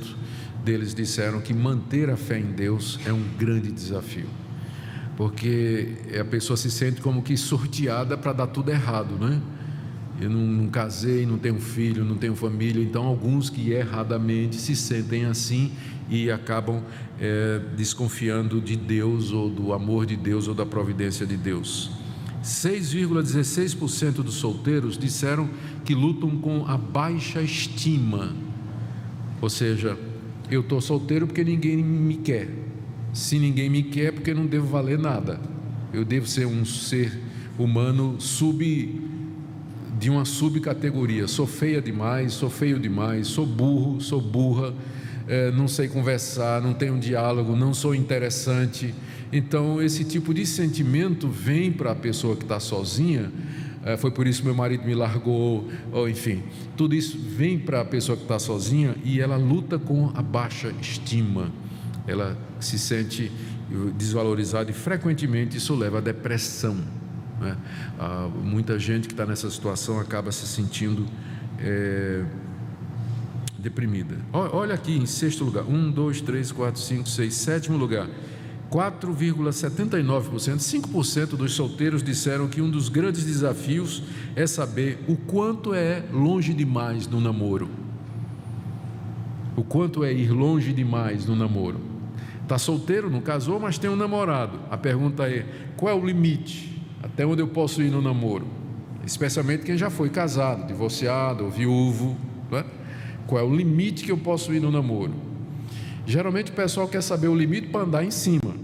deles disseram que manter a fé em Deus é um grande desafio, porque a pessoa se sente como que sorteada para dar tudo errado, né? Eu não casei, não tenho filho, não tenho família. Então alguns que erradamente se sentem assim e acabam desconfiando de Deus, ou do amor de Deus, ou da providência de Deus. 6,16% dos solteiros disseram que lutam com a baixa estima, ou seja, eu estou solteiro porque ninguém me quer. Se ninguém me quer, porque não devo valer nada. Eu devo ser um ser humano de uma subcategoria. Sou feia demais, sou feio demais, sou burro, sou burra, não sei conversar, não tenho diálogo, não sou interessante. Então esse tipo de sentimento vem para a pessoa que está sozinha. Foi por isso que meu marido me largou, ou enfim, tudo isso vem para a pessoa que está sozinha, e ela luta com a baixa estima, ela se sente desvalorizada, e frequentemente isso leva à depressão, né? Muita gente que está nessa situação acaba se sentindo deprimida. Olha aqui em sexto lugar, 1, 2, 3, 4, 5, 6, sétimo lugar, 4,79%, 5% dos solteiros disseram que um dos grandes desafios é saber o quanto é longe demais no namoro. O quanto é ir longe demais no namoro. Está solteiro, não casou, mas tem um namorado. A pergunta é: qual é o limite? Até onde eu posso ir no namoro? Especialmente quem já foi casado, divorciado ou viúvo, né? Qual é o limite que eu posso ir no namoro? Geralmente o pessoal quer saber o limite para andar em cima,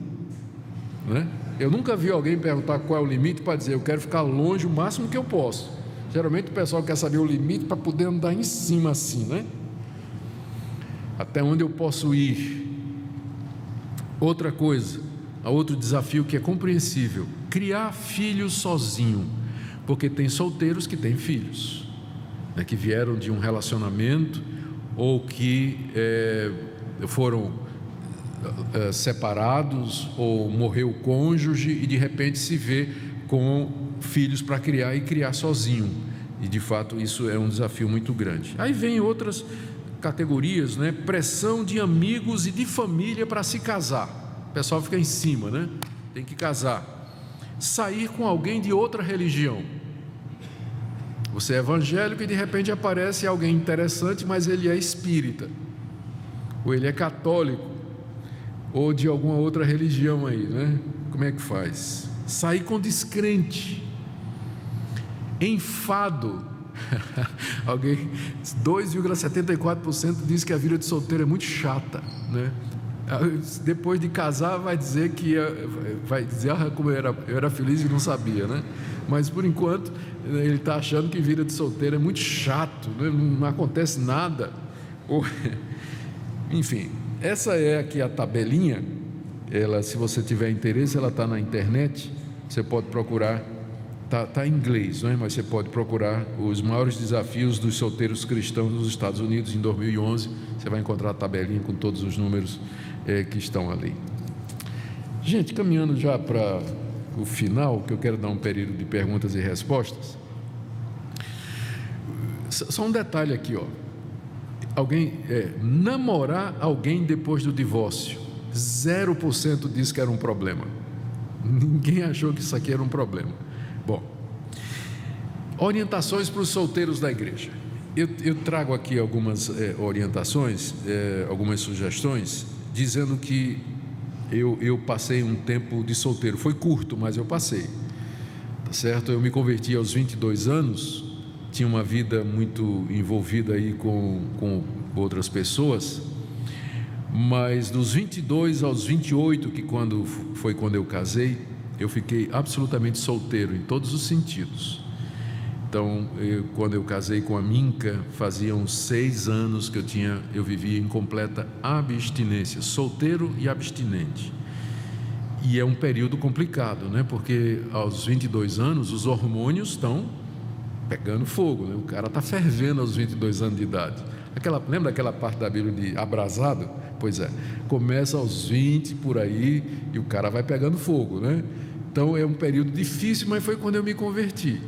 né? Eu nunca vi alguém perguntar qual é o limite para dizer: eu quero ficar longe o máximo que eu posso. Geralmente o pessoal quer saber o limite para poder andar em cima assim, né? Até onde eu posso ir? Outra coisa, outro desafio que é compreensível: criar filhos sozinho, porque tem solteiros que têm filhos, né, que vieram de um relacionamento ou que foram separados, ou morreu o cônjuge e de repente se vê com filhos para criar e criar sozinho, e de fato isso é um desafio muito grande. Aí vem outras categorias, né? Pressão de amigos e de família para se casar, o pessoal fica em cima, né? Tem que casar. Sair com alguém de outra religião, você é evangélico e de repente aparece alguém interessante, mas ele é espírita, ou ele é católico, ou de alguma outra religião aí, né? Como é que faz? Sair com descrente. Enfado. Alguém, 2,74% diz que a vida de solteiro é muito chata, né? Depois de casar vai dizer que como eu era feliz e não sabia, né? Mas por enquanto ele está achando que vida de solteiro é muito chato, né? Não acontece nada. Enfim, essa é aqui a tabelinha. Ela, se você tiver interesse, ela está na internet. Você pode procurar. Está em inglês, né? Mas você pode procurar os maiores desafios dos solteiros cristãos nos Estados Unidos em 2011. Você vai encontrar a tabelinha com todos os números que estão ali. Gente, caminhando já para o final, que eu quero dar um período de perguntas e respostas. Só um detalhe aqui, ó. Namorar alguém depois do divórcio, 0% disse que era um problema. Ninguém achou que isso aqui era um problema. Bom, orientações para os solteiros da igreja. Eu trago aqui algumas orientações, algumas sugestões, dizendo que eu passei um tempo de solteiro. Foi curto, mas eu passei, tá certo? Eu me converti aos 22 anos, tinha uma vida muito envolvida aí com outras pessoas, mas dos 22 aos 28, que foi quando eu casei, eu fiquei absolutamente solteiro em todos os sentidos. Então, quando eu casei com a Minka, faziam 6 anos que eu vivia em completa abstinência, solteiro e abstinente. E é um período complicado, né? Porque aos 22 anos os hormônios estão pegando fogo, né? O cara está fervendo aos 22 anos de idade. Lembra daquela parte da Bíblia de abrasado? Pois é, começa aos 20 por aí e o cara vai pegando fogo, né? Então é um período difícil, mas foi quando eu me converti.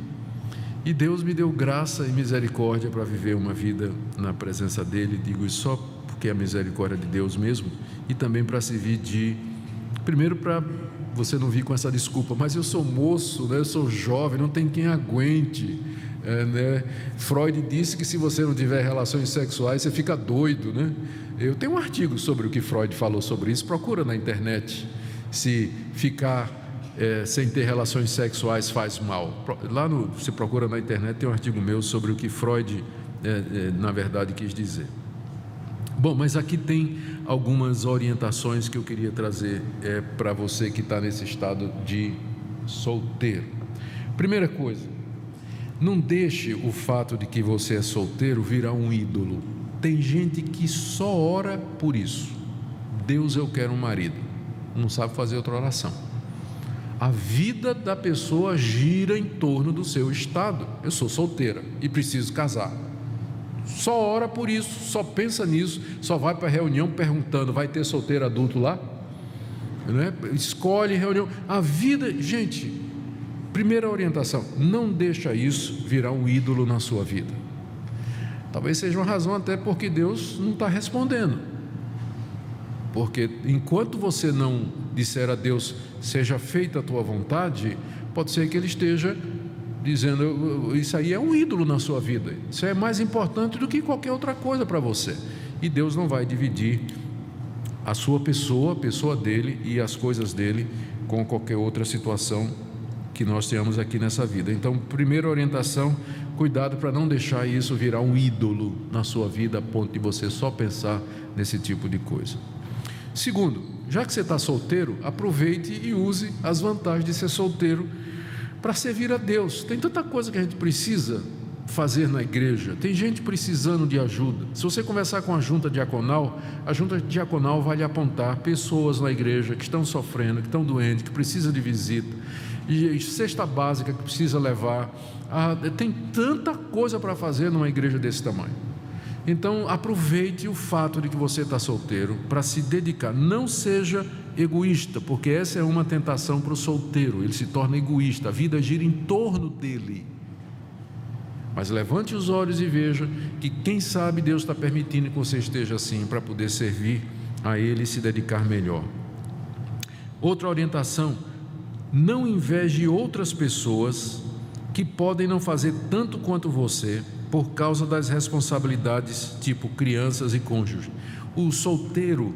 E Deus me deu graça e misericórdia para viver uma vida na presença dEle. Digo isso só porque é a misericórdia de Deus mesmo, e também para servir primeiro para você não vir com essa desculpa, mas eu sou moço, né? Eu sou jovem, não tem quem aguente, né? Freud disse que se você não tiver relações sexuais, você fica doido, né? Eu tenho um artigo sobre o que Freud falou sobre isso, procura na internet, se ficar sem ter relações sexuais faz mal. Você procura na internet, tem um artigo meu sobre o que Freud na verdade quis dizer. Bom, mas aqui tem algumas orientações que eu queria trazer para você que está nesse estado de solteiro. Primeira coisa, não deixe o fato de que você é solteiro virar um ídolo. Tem gente que só ora por isso. Deus, eu quero um marido. Não sabe fazer outra oração. A vida da pessoa gira em torno do seu estado. Eu sou solteira e preciso casar. Só ora por isso, só pensa nisso, só vai para a reunião perguntando: vai ter solteiro adulto lá? Né? Escolhe reunião. A vida, gente, primeira orientação: não deixa isso virar um ídolo na sua vida. Talvez seja uma razão até porque Deus não está respondendo. Porque enquanto você não disser a Deus, seja feita a tua vontade, pode ser que Ele esteja dizendo: isso aí é um ídolo na sua vida, isso é mais importante do que qualquer outra coisa para você. E Deus não vai dividir a sua pessoa, a pessoa dele e as coisas dele com qualquer outra situação que nós tenhamos aqui nessa vida. Então, primeira orientação: cuidado para não deixar isso virar um ídolo na sua vida, a ponto de você só pensar nesse tipo de coisa. Segundo, já que você está solteiro, aproveite e use as vantagens de ser solteiro para servir a Deus. Tem tanta coisa que a gente precisa fazer na igreja? Tem gente precisando de ajuda. Se você conversar com a junta diaconal vai lhe apontar pessoas na igreja que estão sofrendo, que estão doentes, que precisam de visita, e cesta básica que precisa levar. Tem tanta coisa para fazer numa igreja desse tamanho. Então aproveite o fato de que você está solteiro para se dedicar. Não seja egoísta, porque essa é uma tentação para o solteiro. Ele se torna egoísta, a vida gira em torno dele. Mas levante os olhos e veja que quem sabe Deus está permitindo que você esteja assim, para poder servir a Ele e se dedicar melhor. Outra orientação: não inveje outras pessoas que podem não fazer tanto quanto você por causa das responsabilidades, tipo crianças e cônjuge. O solteiro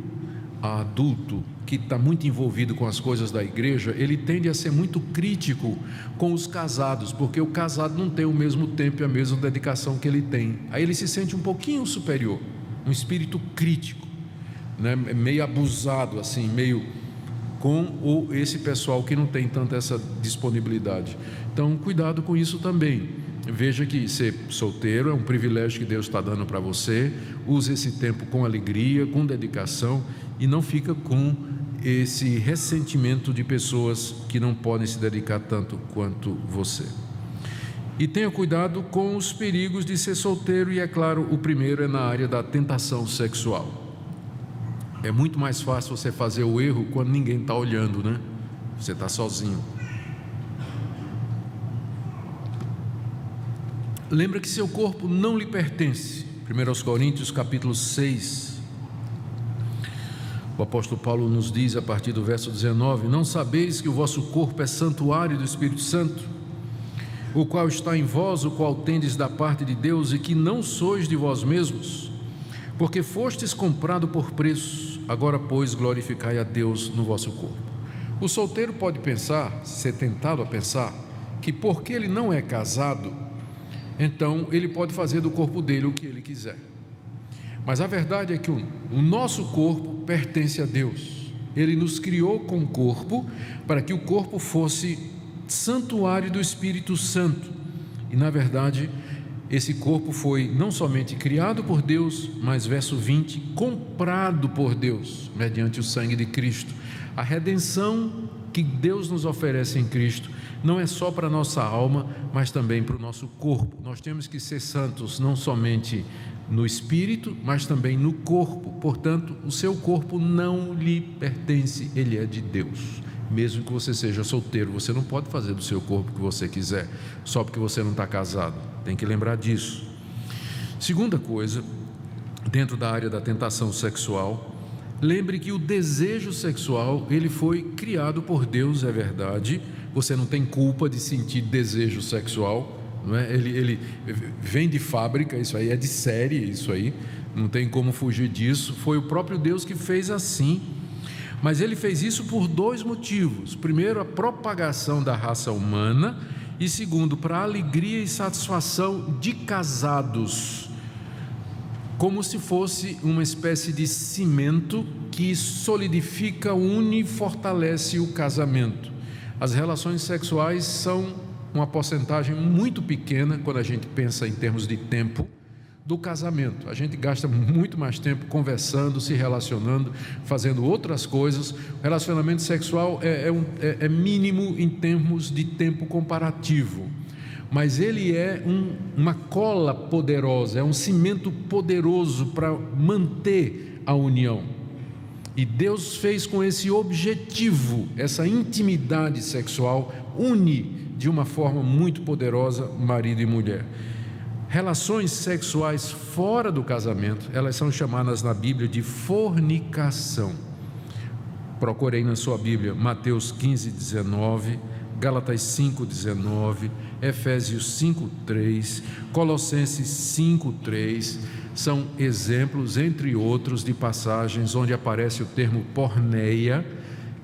adulto que está muito envolvido com as coisas da igreja, ele tende a ser muito crítico com os casados, porque o casado não tem o mesmo tempo e a mesma dedicação que ele tem. Aí ele se sente um pouquinho superior, um espírito crítico, né? Meio abusado assim, meio com esse pessoal que não tem tanta essa disponibilidade. Então cuidado com isso também. Veja que ser solteiro é um privilégio que Deus está dando para você. Use esse tempo com alegria, com dedicação, e não fica com esse ressentimento de pessoas que não podem se dedicar tanto quanto você. E tenha cuidado com os perigos de ser solteiro, e é claro, o primeiro é na área da tentação sexual. É muito mais fácil você fazer o erro quando ninguém está olhando, né? Você está sozinho. Lembra que seu corpo não lhe pertence. 1 Coríntios capítulo 6, o apóstolo Paulo nos diz a partir do verso 19: não sabeis que o vosso corpo é santuário do Espírito Santo, o qual está em vós, o qual tendes da parte de Deus, e que não sois de vós mesmos, porque fostes comprado por preço. Agora, pois, glorificai a Deus no vosso corpo. O solteiro pode pensar, ser tentado a pensar, que porque ele não é casado, então ele pode fazer do corpo dele o que ele quiser. Mas a verdade é que o nosso corpo pertence a Deus. Ele nos criou com o corpo para que o corpo fosse santuário do Espírito Santo. E na verdade, esse corpo foi não somente criado por Deus, mas verso 20, comprado por Deus, mediante o sangue de Cristo. A redenção que Deus nos oferece em Cristo não é só para a nossa alma, mas também para o nosso corpo. Nós temos que ser santos não somente no espírito, mas também no corpo. Portanto, o seu corpo não lhe pertence, ele é de Deus. Mesmo que você seja solteiro, você não pode fazer do seu corpo o que você quiser, só porque você não está casado. Tem que lembrar disso. Segunda coisa, dentro da área da tentação sexual, lembre que o desejo sexual, ele foi criado por Deus, é verdade. Você não tem culpa de sentir desejo sexual, não é? Ele vem de fábrica, isso aí é de série, isso aí não tem como fugir disso. Foi o próprio Deus que fez assim, mas ele fez isso por dois motivos: primeiro, a propagação da raça humana, e segundo, para a alegria e satisfação de casados, como se fosse uma espécie de cimento que solidifica, une e fortalece o casamento. As relações sexuais são uma porcentagem muito pequena, quando a gente pensa em termos de tempo, do casamento. A gente gasta muito mais tempo conversando, se relacionando, fazendo outras coisas. O relacionamento sexual é mínimo em termos de tempo comparativo, mas ele é uma cola poderosa, é um cimento poderoso para manter a união. E Deus fez com esse objetivo, essa intimidade sexual une de uma forma muito poderosa marido e mulher. Relações sexuais fora do casamento, elas são chamadas na Bíblia de fornicação. Procurei na sua Bíblia Mateus 15:19, Gálatas 5:19, Efésios 5:3, Colossenses 5:3, são exemplos, entre outros, de passagens onde aparece o termo porneia,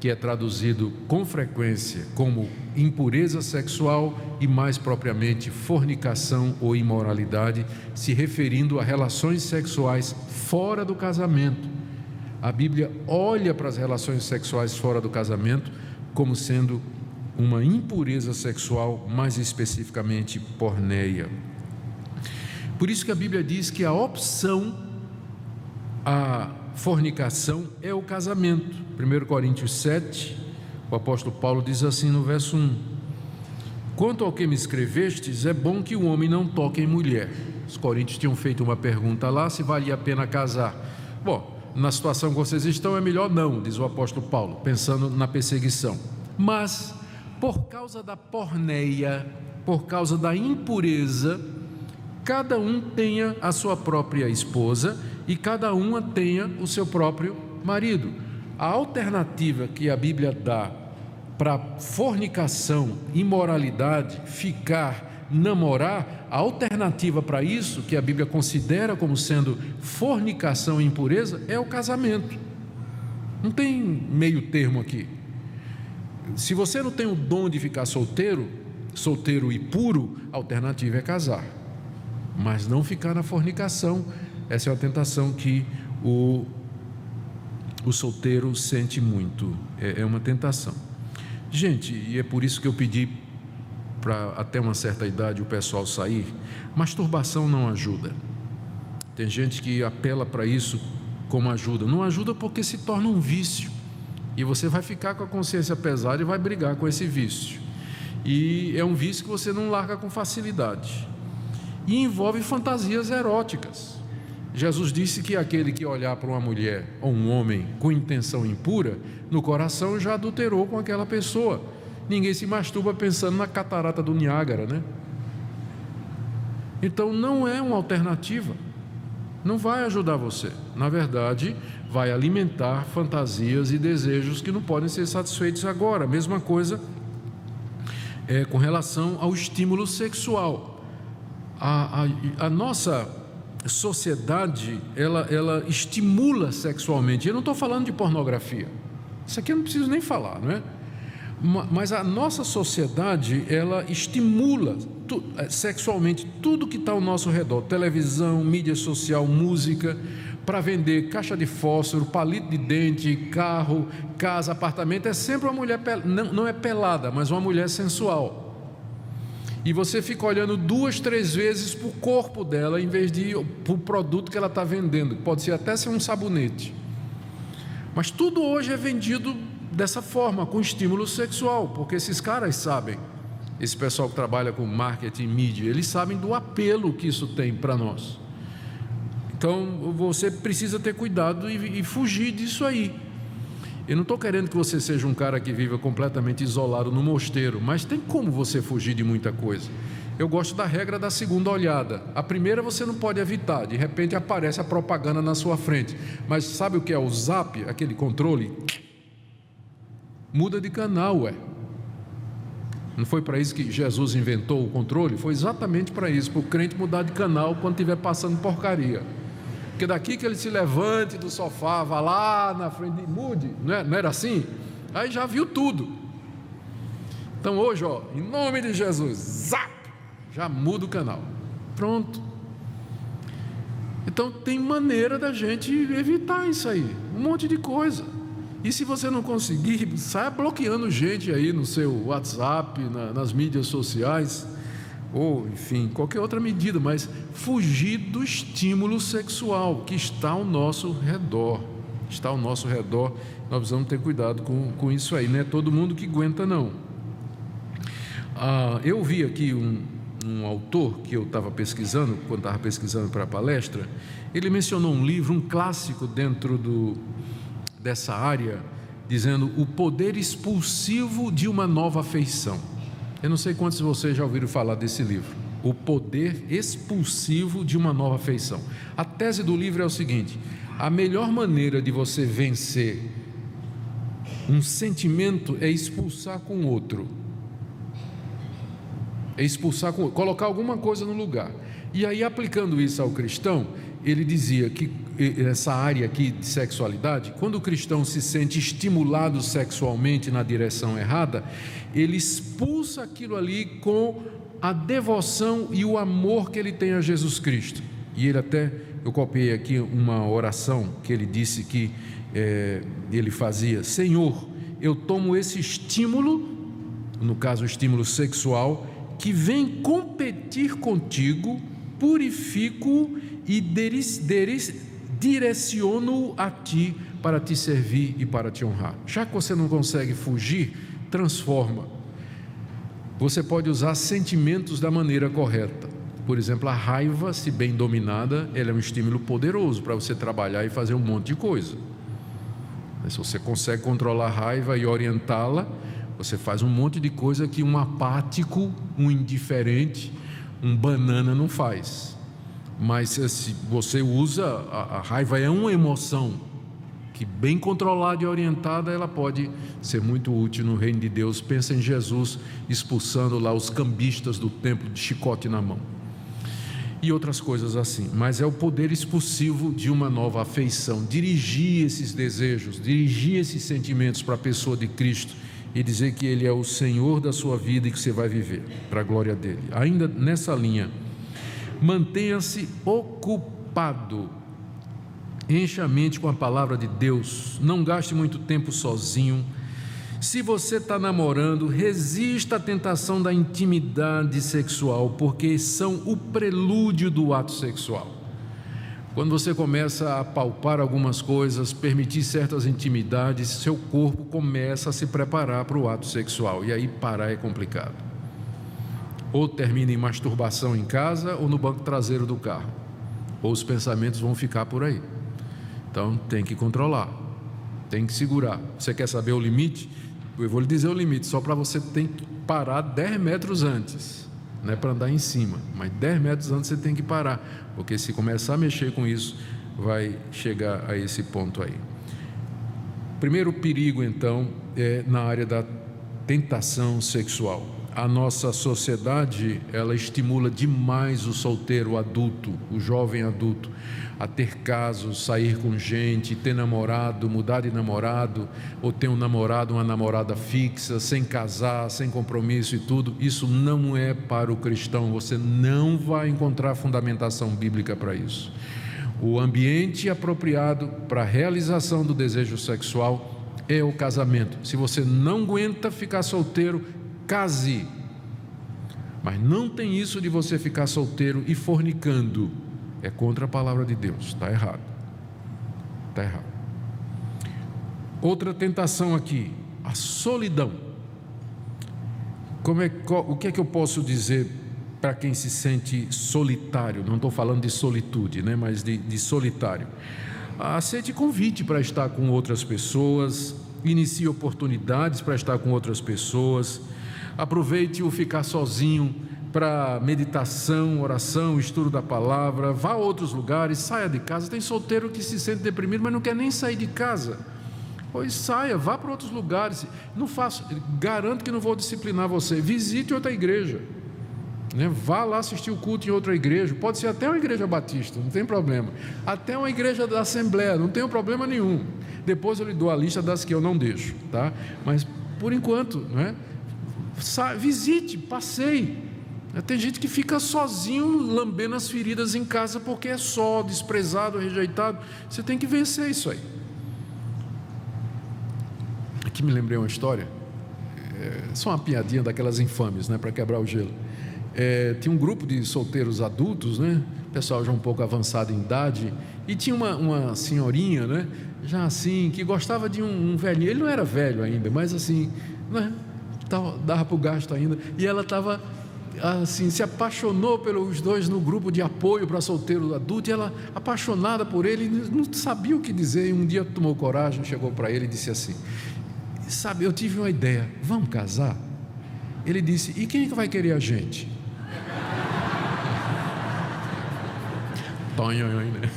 que é traduzido com frequência como impureza sexual e mais propriamente fornicação ou imoralidade, se referindo a relações sexuais fora do casamento. A Bíblia olha para as relações sexuais fora do casamento como sendo uma impureza sexual, mais especificamente porneia. Por isso que a Bíblia diz que a opção à fornicação é o casamento. 1 Coríntios 7, o apóstolo Paulo diz assim no verso 1: quanto ao que me escrevestes, é bom que o homem não toque em mulher. Os coríntios tinham feito uma pergunta lá, se valia a pena casar. Bom, na situação que vocês estão, é melhor não, diz o apóstolo Paulo, pensando na perseguição. Mas, por causa da porneia, por causa da impureza, cada um tenha a sua própria esposa e cada uma tenha o seu próprio marido. A alternativa que a Bíblia dá para fornicação, imoralidade, ficar, namorar, a alternativa para isso, que a Bíblia considera como sendo fornicação e impureza, é o casamento. Não tem meio termo aqui. Se você não tem o dom de ficar solteiro e puro, a alternativa é casar, mas não ficar na fornicação. Essa é uma tentação que o solteiro sente muito, é uma tentação. Gente, e é por isso que eu pedi para até uma certa idade o pessoal sair. Masturbação não ajuda. Tem gente que apela para isso como ajuda. Não ajuda porque se torna um vício, e você vai ficar com a consciência pesada e vai brigar com esse vício, e é um vício que você não larga com facilidade, e envolve fantasias eróticas. Jesus disse que aquele que olhar para uma mulher ou um homem com intenção impura, no coração já adulterou com aquela pessoa. Ninguém se masturba pensando na catarata do Niágara, né? Então não é uma alternativa, não vai ajudar você. Na verdade, vai alimentar fantasias e desejos que não podem ser satisfeitos agora. A mesma coisa com relação ao estímulo sexual. A nossa sociedade, ela estimula sexualmente. Eu não estou falando de pornografia, isso aqui eu não preciso nem falar, não é? Mas a nossa sociedade, ela estimula sexualmente tudo que está ao nosso redor: televisão, mídia social, música, para vender caixa de fósforo, palito de dente, carro, casa, apartamento. É sempre uma mulher, não é pelada, mas uma mulher sensual. E você fica olhando 2, 3 vezes para o corpo dela, em vez de para o produto que ela está vendendo. Pode ser até ser um sabonete. Mas tudo hoje é vendido dessa forma, com estímulo sexual, porque esses caras sabem, esse pessoal que trabalha com marketing e mídia, eles sabem do apelo que isso tem para nós. Então você precisa ter cuidado e fugir disso aí. Eu não estou querendo que você seja um cara que viva completamente isolado no mosteiro, mas tem como você fugir de muita coisa. Eu gosto da regra da segunda olhada. A primeira você não pode evitar, de repente aparece a propaganda na sua frente, mas sabe o que é o zap, aquele controle? Muda de canal, ué. Não foi para isso que Jesus inventou o controle? Foi exatamente para isso, para o crente mudar de canal quando estiver passando porcaria. Porque daqui que ele se levante do sofá, vá lá na frente e mude, não era assim? Aí já viu tudo. Então hoje, em nome de Jesus, zap, já muda o canal. Pronto. Então tem maneira da gente evitar isso aí, um monte de coisa. E se você não conseguir, saia bloqueando gente aí no seu WhatsApp, nas mídias sociais, ou enfim, qualquer outra medida, mas fugir do estímulo sexual que está ao nosso redor. Está ao nosso redor, nós precisamos ter cuidado com isso aí, não é todo mundo que aguenta não. Eu vi aqui um autor que eu estava pesquisando, quando estava pesquisando para a palestra, ele mencionou um livro, um clássico dentro dessa área, dizendo o poder expulsivo de uma nova afeição. Eu não sei quantos de vocês já ouviram falar desse livro, o poder expulsivo de uma nova afeição. A tese do livro é o seguinte: a melhor maneira de você vencer um sentimento é expulsar com outro. Colocar alguma coisa no lugar. E aí, aplicando isso ao cristão, ele dizia que essa área aqui de sexualidade, quando o cristão se sente estimulado sexualmente na direção errada, ele expulsa aquilo ali com a devoção e o amor que ele tem a Jesus Cristo. E eu copiei aqui uma oração que ele disse que ele fazia: Senhor, eu tomo esse estímulo, no caso o estímulo sexual, que vem competir contigo purifico e direciono a ti para te servir e para te honrar. Já que você não consegue fugir, transforma. Você pode usar sentimentos da maneira correta. Por exemplo, a raiva, se bem dominada, ela é um estímulo poderoso para você trabalhar e fazer um monte de coisa. Mas se você consegue controlar a raiva e orientá-la, você faz um monte de coisa que um apático, um indiferente, um banana não faz. Mas se você usa, a raiva é uma emoção que, bem controlada e orientada, ela pode ser muito útil no reino de Deus. Pensa em Jesus expulsando lá os cambistas do templo de chicote na mão e outras coisas assim. Mas é o poder expulsivo de uma nova afeição, dirigir esses desejos, dirigir esses sentimentos para a pessoa de Cristo e dizer que Ele é o Senhor da sua vida e que você vai viver para a glória dEle. Ainda nessa linha, mantenha-se ocupado, encha a mente com a palavra de Deus, não gaste muito tempo sozinho. Se você está namorando, resista à tentação da intimidade sexual, porque são o prelúdio do ato sexual. Quando você começa a palpar algumas coisas, permitir certas intimidades, seu corpo começa a se preparar para o ato sexual, e aí parar é complicado. Ou termina em masturbação em casa ou no banco traseiro do carro, ou os pensamentos vão ficar por aí. Então tem que controlar, tem que segurar. Você quer saber o limite? Eu vou lhe dizer o limite, só para você tem que parar 10 metros antes, não é para andar em cima, mas 10 metros antes você tem que parar, porque se começar a mexer com isso, vai chegar a esse ponto aí. Primeiro perigo, então, é na área da tentação sexual. A nossa sociedade, ela estimula demais o solteiro, o adulto, o jovem adulto, a ter casos, sair com gente, ter namorado, mudar de namorado, ou ter um namorado, uma namorada fixa, sem casar, sem compromisso e tudo. Isso não é para o cristão, você não vai encontrar fundamentação bíblica para isso. O ambiente apropriado para a realização do desejo sexual é o casamento. Se você não aguenta ficar solteiro, case, mas não tem isso de você ficar solteiro e fornicando, é contra a palavra de Deus, está errado, está errado. Outra tentação aqui, a solidão. O que é que eu posso dizer para quem se sente solitário? Não estou falando de solitude, né, mas de solitário. Aceite convite para estar com outras pessoas, inicie oportunidades para estar com outras pessoas. Aproveite o ficar sozinho para meditação, oração, estudo da palavra. Vá a outros lugares, saia de casa. Tem solteiro que se sente deprimido, mas não quer nem sair de casa. Pois saia, vá para outros lugares. Não faço, garanto que não vou disciplinar você. Visite outra igreja, né? Vá lá assistir o culto em outra igreja. Pode ser até uma igreja batista, não tem problema. Até uma igreja da Assembleia, não tem problema nenhum. Depois eu lhe dou a lista das que eu não deixo, tá? Mas por enquanto, não é? Visite, passeie. Tem gente que fica sozinho lambendo as feridas em casa porque é só, desprezado, rejeitado. Você tem que vencer isso aí. Aqui me lembrei uma história, só uma piadinha daquelas infames, né, para quebrar o gelo. Tinha um grupo de solteiros adultos, né, pessoal já um pouco avançado em idade, e tinha uma senhorinha, né, já assim, que gostava de um velhinho. Ele não era velho ainda, mas assim, né, dava para o gasto ainda, e ela estava assim, se apaixonou pelos dois no grupo de apoio para solteiro adulto, e ela, apaixonada por ele, não sabia o que dizer, e um dia tomou coragem, chegou para ele e disse assim: sabe, eu tive uma ideia, vamos casar? Ele disse: e quem é que vai querer a gente? Tonhonhon, né?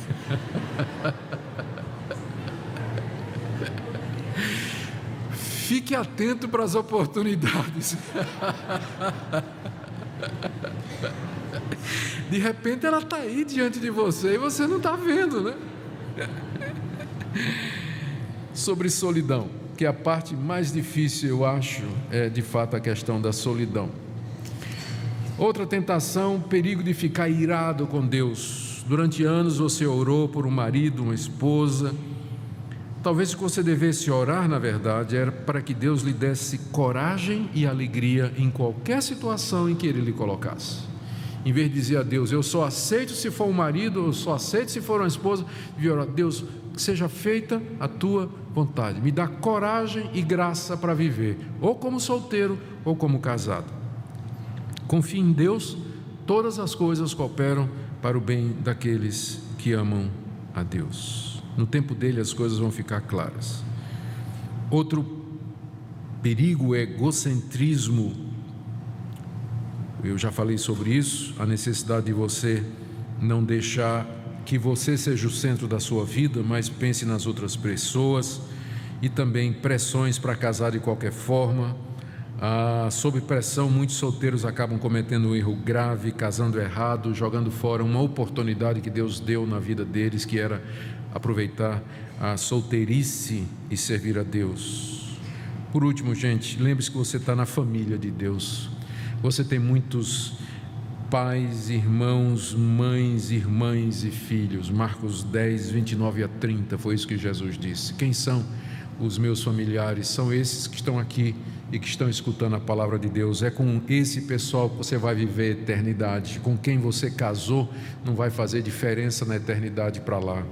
Fique atento para as oportunidades. De repente ela está aí diante de você e você não está vendo, né? Sobre solidão, que é a parte mais difícil, eu acho, é de fato a questão da solidão. Outra tentação, perigo de ficar irado com Deus. Durante anos você orou por um marido, uma esposa. Talvez o que você devesse orar, na verdade, era para que Deus lhe desse coragem e alegria em qualquer situação em que Ele lhe colocasse. Em vez de dizer a Deus, eu só aceito se for um marido, eu só aceito se for uma esposa, devia orar, Deus, que seja feita a tua vontade, me dá coragem e graça para viver, ou como solteiro ou como casado. Confie em Deus, todas as coisas cooperam para o bem daqueles que amam a Deus. No tempo dele as coisas vão ficar claras. Outro perigo é egocentrismo. Eu já falei sobre isso, a necessidade de você não deixar que você seja o centro da sua vida, mas pense nas outras pessoas, e também pressões para casar de qualquer forma. Sob pressão, muitos solteiros acabam cometendo um erro grave, casando errado, jogando fora uma oportunidade que Deus deu na vida deles, que era aproveitar a solteirice e servir a Deus. Por último, gente, lembre-se que você está na família de Deus. Você tem muitos pais, irmãos, mães, irmãs e filhos. Marcos 10, 29 a 30, foi isso que Jesus disse. Quem são os meus familiares? São esses que estão aqui e que estão escutando a palavra de Deus. É com esse pessoal que você vai viver a eternidade. Com quem você casou não vai fazer diferença na eternidade para lá.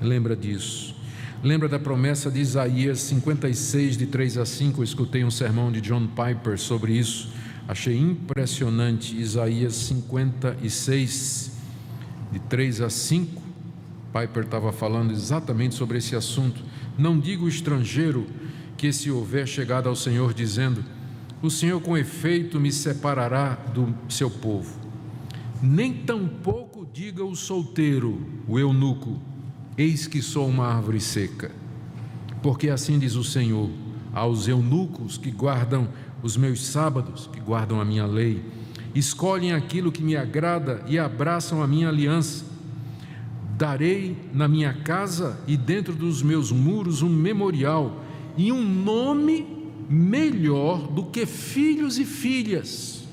Lembra disso. Lembra da promessa de Isaías 56, de 3 a 5, eu escutei um sermão de John Piper sobre isso, achei impressionante. Isaías 56, de 3 a 5, Piper estava falando exatamente sobre esse assunto. Não diga o estrangeiro que se houver chegado ao Senhor dizendo, o Senhor com efeito me separará do seu povo. Nem tampouco diga o solteiro, o eunuco, eis que sou uma árvore seca, porque assim diz o Senhor aos eunucos que guardam os meus sábados, que guardam a minha lei, escolhem aquilo que me agrada e abraçam a minha aliança. Darei na minha casa e dentro dos meus muros um memorial e um nome melhor do que filhos e filhas.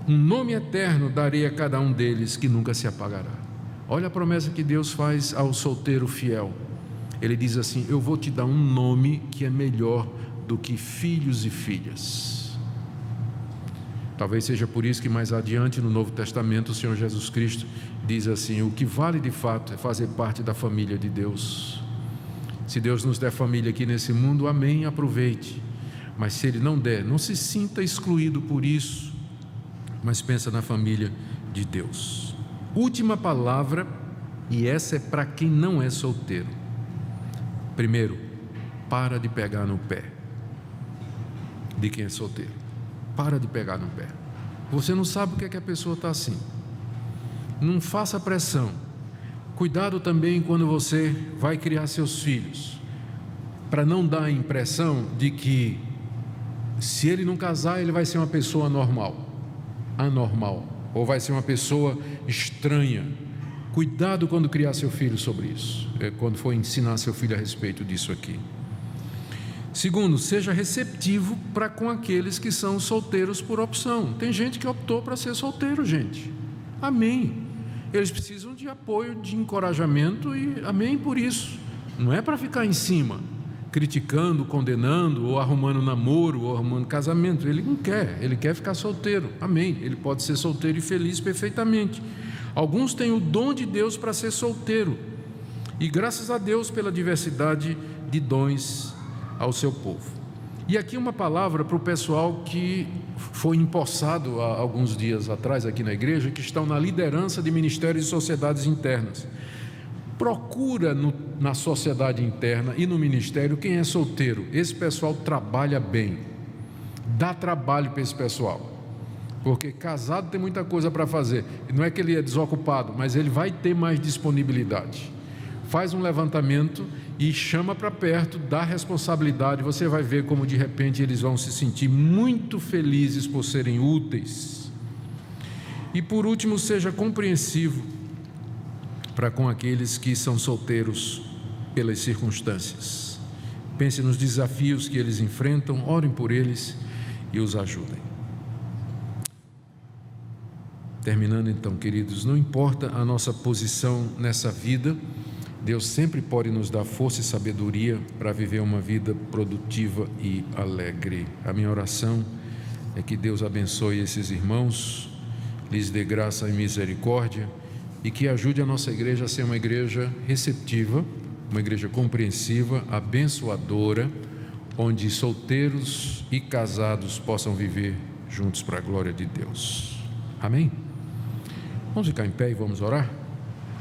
Um nome eterno darei a cada um deles que nunca se apagará. Olha a promessa que Deus faz ao solteiro fiel. Ele diz assim, eu vou te dar um nome que é melhor do que filhos e filhas. Talvez seja por isso que mais adiante no Novo Testamento o Senhor Jesus Cristo diz assim, o que vale de fato é fazer parte da família de Deus. Se Deus nos der família aqui nesse mundo, amém, aproveite. Mas se Ele não der, não se sinta excluído por isso, mas pensa na família de Deus. Última palavra, e essa é para quem não é solteiro. Primeiro, para de pegar no pé de quem é solteiro. Para de pegar no pé. Você não sabe o que é que a pessoa está assim. Não faça pressão. Cuidado também quando você vai criar seus filhos, para não dar a impressão de que se ele não casar, ele vai ser uma pessoa anormal, ou vai ser uma pessoa estranha. Cuidado quando criar seu filho sobre isso, quando for ensinar seu filho a respeito disso aqui. Segundo, seja receptivo para com aqueles que são solteiros por opção. Tem gente que optou para ser solteiro, gente. Amém. Eles precisam de apoio, de encorajamento e amém por isso. Não é para ficar em cima, criticando, condenando, ou arrumando namoro, ou arrumando casamento. Ele não quer, ele quer ficar solteiro. Amém. Ele pode ser solteiro e feliz perfeitamente. Alguns têm o dom de Deus para ser solteiro. E graças a Deus pela diversidade de dons ao seu povo. E aqui uma palavra para o pessoal que foi empossado há alguns dias atrás aqui na igreja, que estão na liderança de ministérios e sociedades internas. Procura na sociedade interna e no ministério quem é solteiro. Esse pessoal trabalha bem, dá trabalho para esse pessoal, porque casado tem muita coisa para fazer. Não é que ele é desocupado, mas ele vai ter mais disponibilidade. Faz um levantamento e chama para perto, dá responsabilidade, você vai ver como de repente eles vão se sentir muito felizes por serem úteis. E por último, seja compreensivo para com aqueles que são solteiros pelas circunstâncias. Pense nos desafios que eles enfrentam, orem por eles e os ajudem. Terminando então, queridos, não importa a nossa posição nessa vida, Deus sempre pode nos dar força e sabedoria para viver uma vida produtiva e alegre. A minha oração é que Deus abençoe esses irmãos lhes dê graça e misericórdia e que ajude a nossa igreja a ser uma igreja receptiva, uma igreja compreensiva, abençoadora, onde solteiros e casados possam viver juntos para a glória de Deus. Amém? Vamos ficar em pé e vamos orar?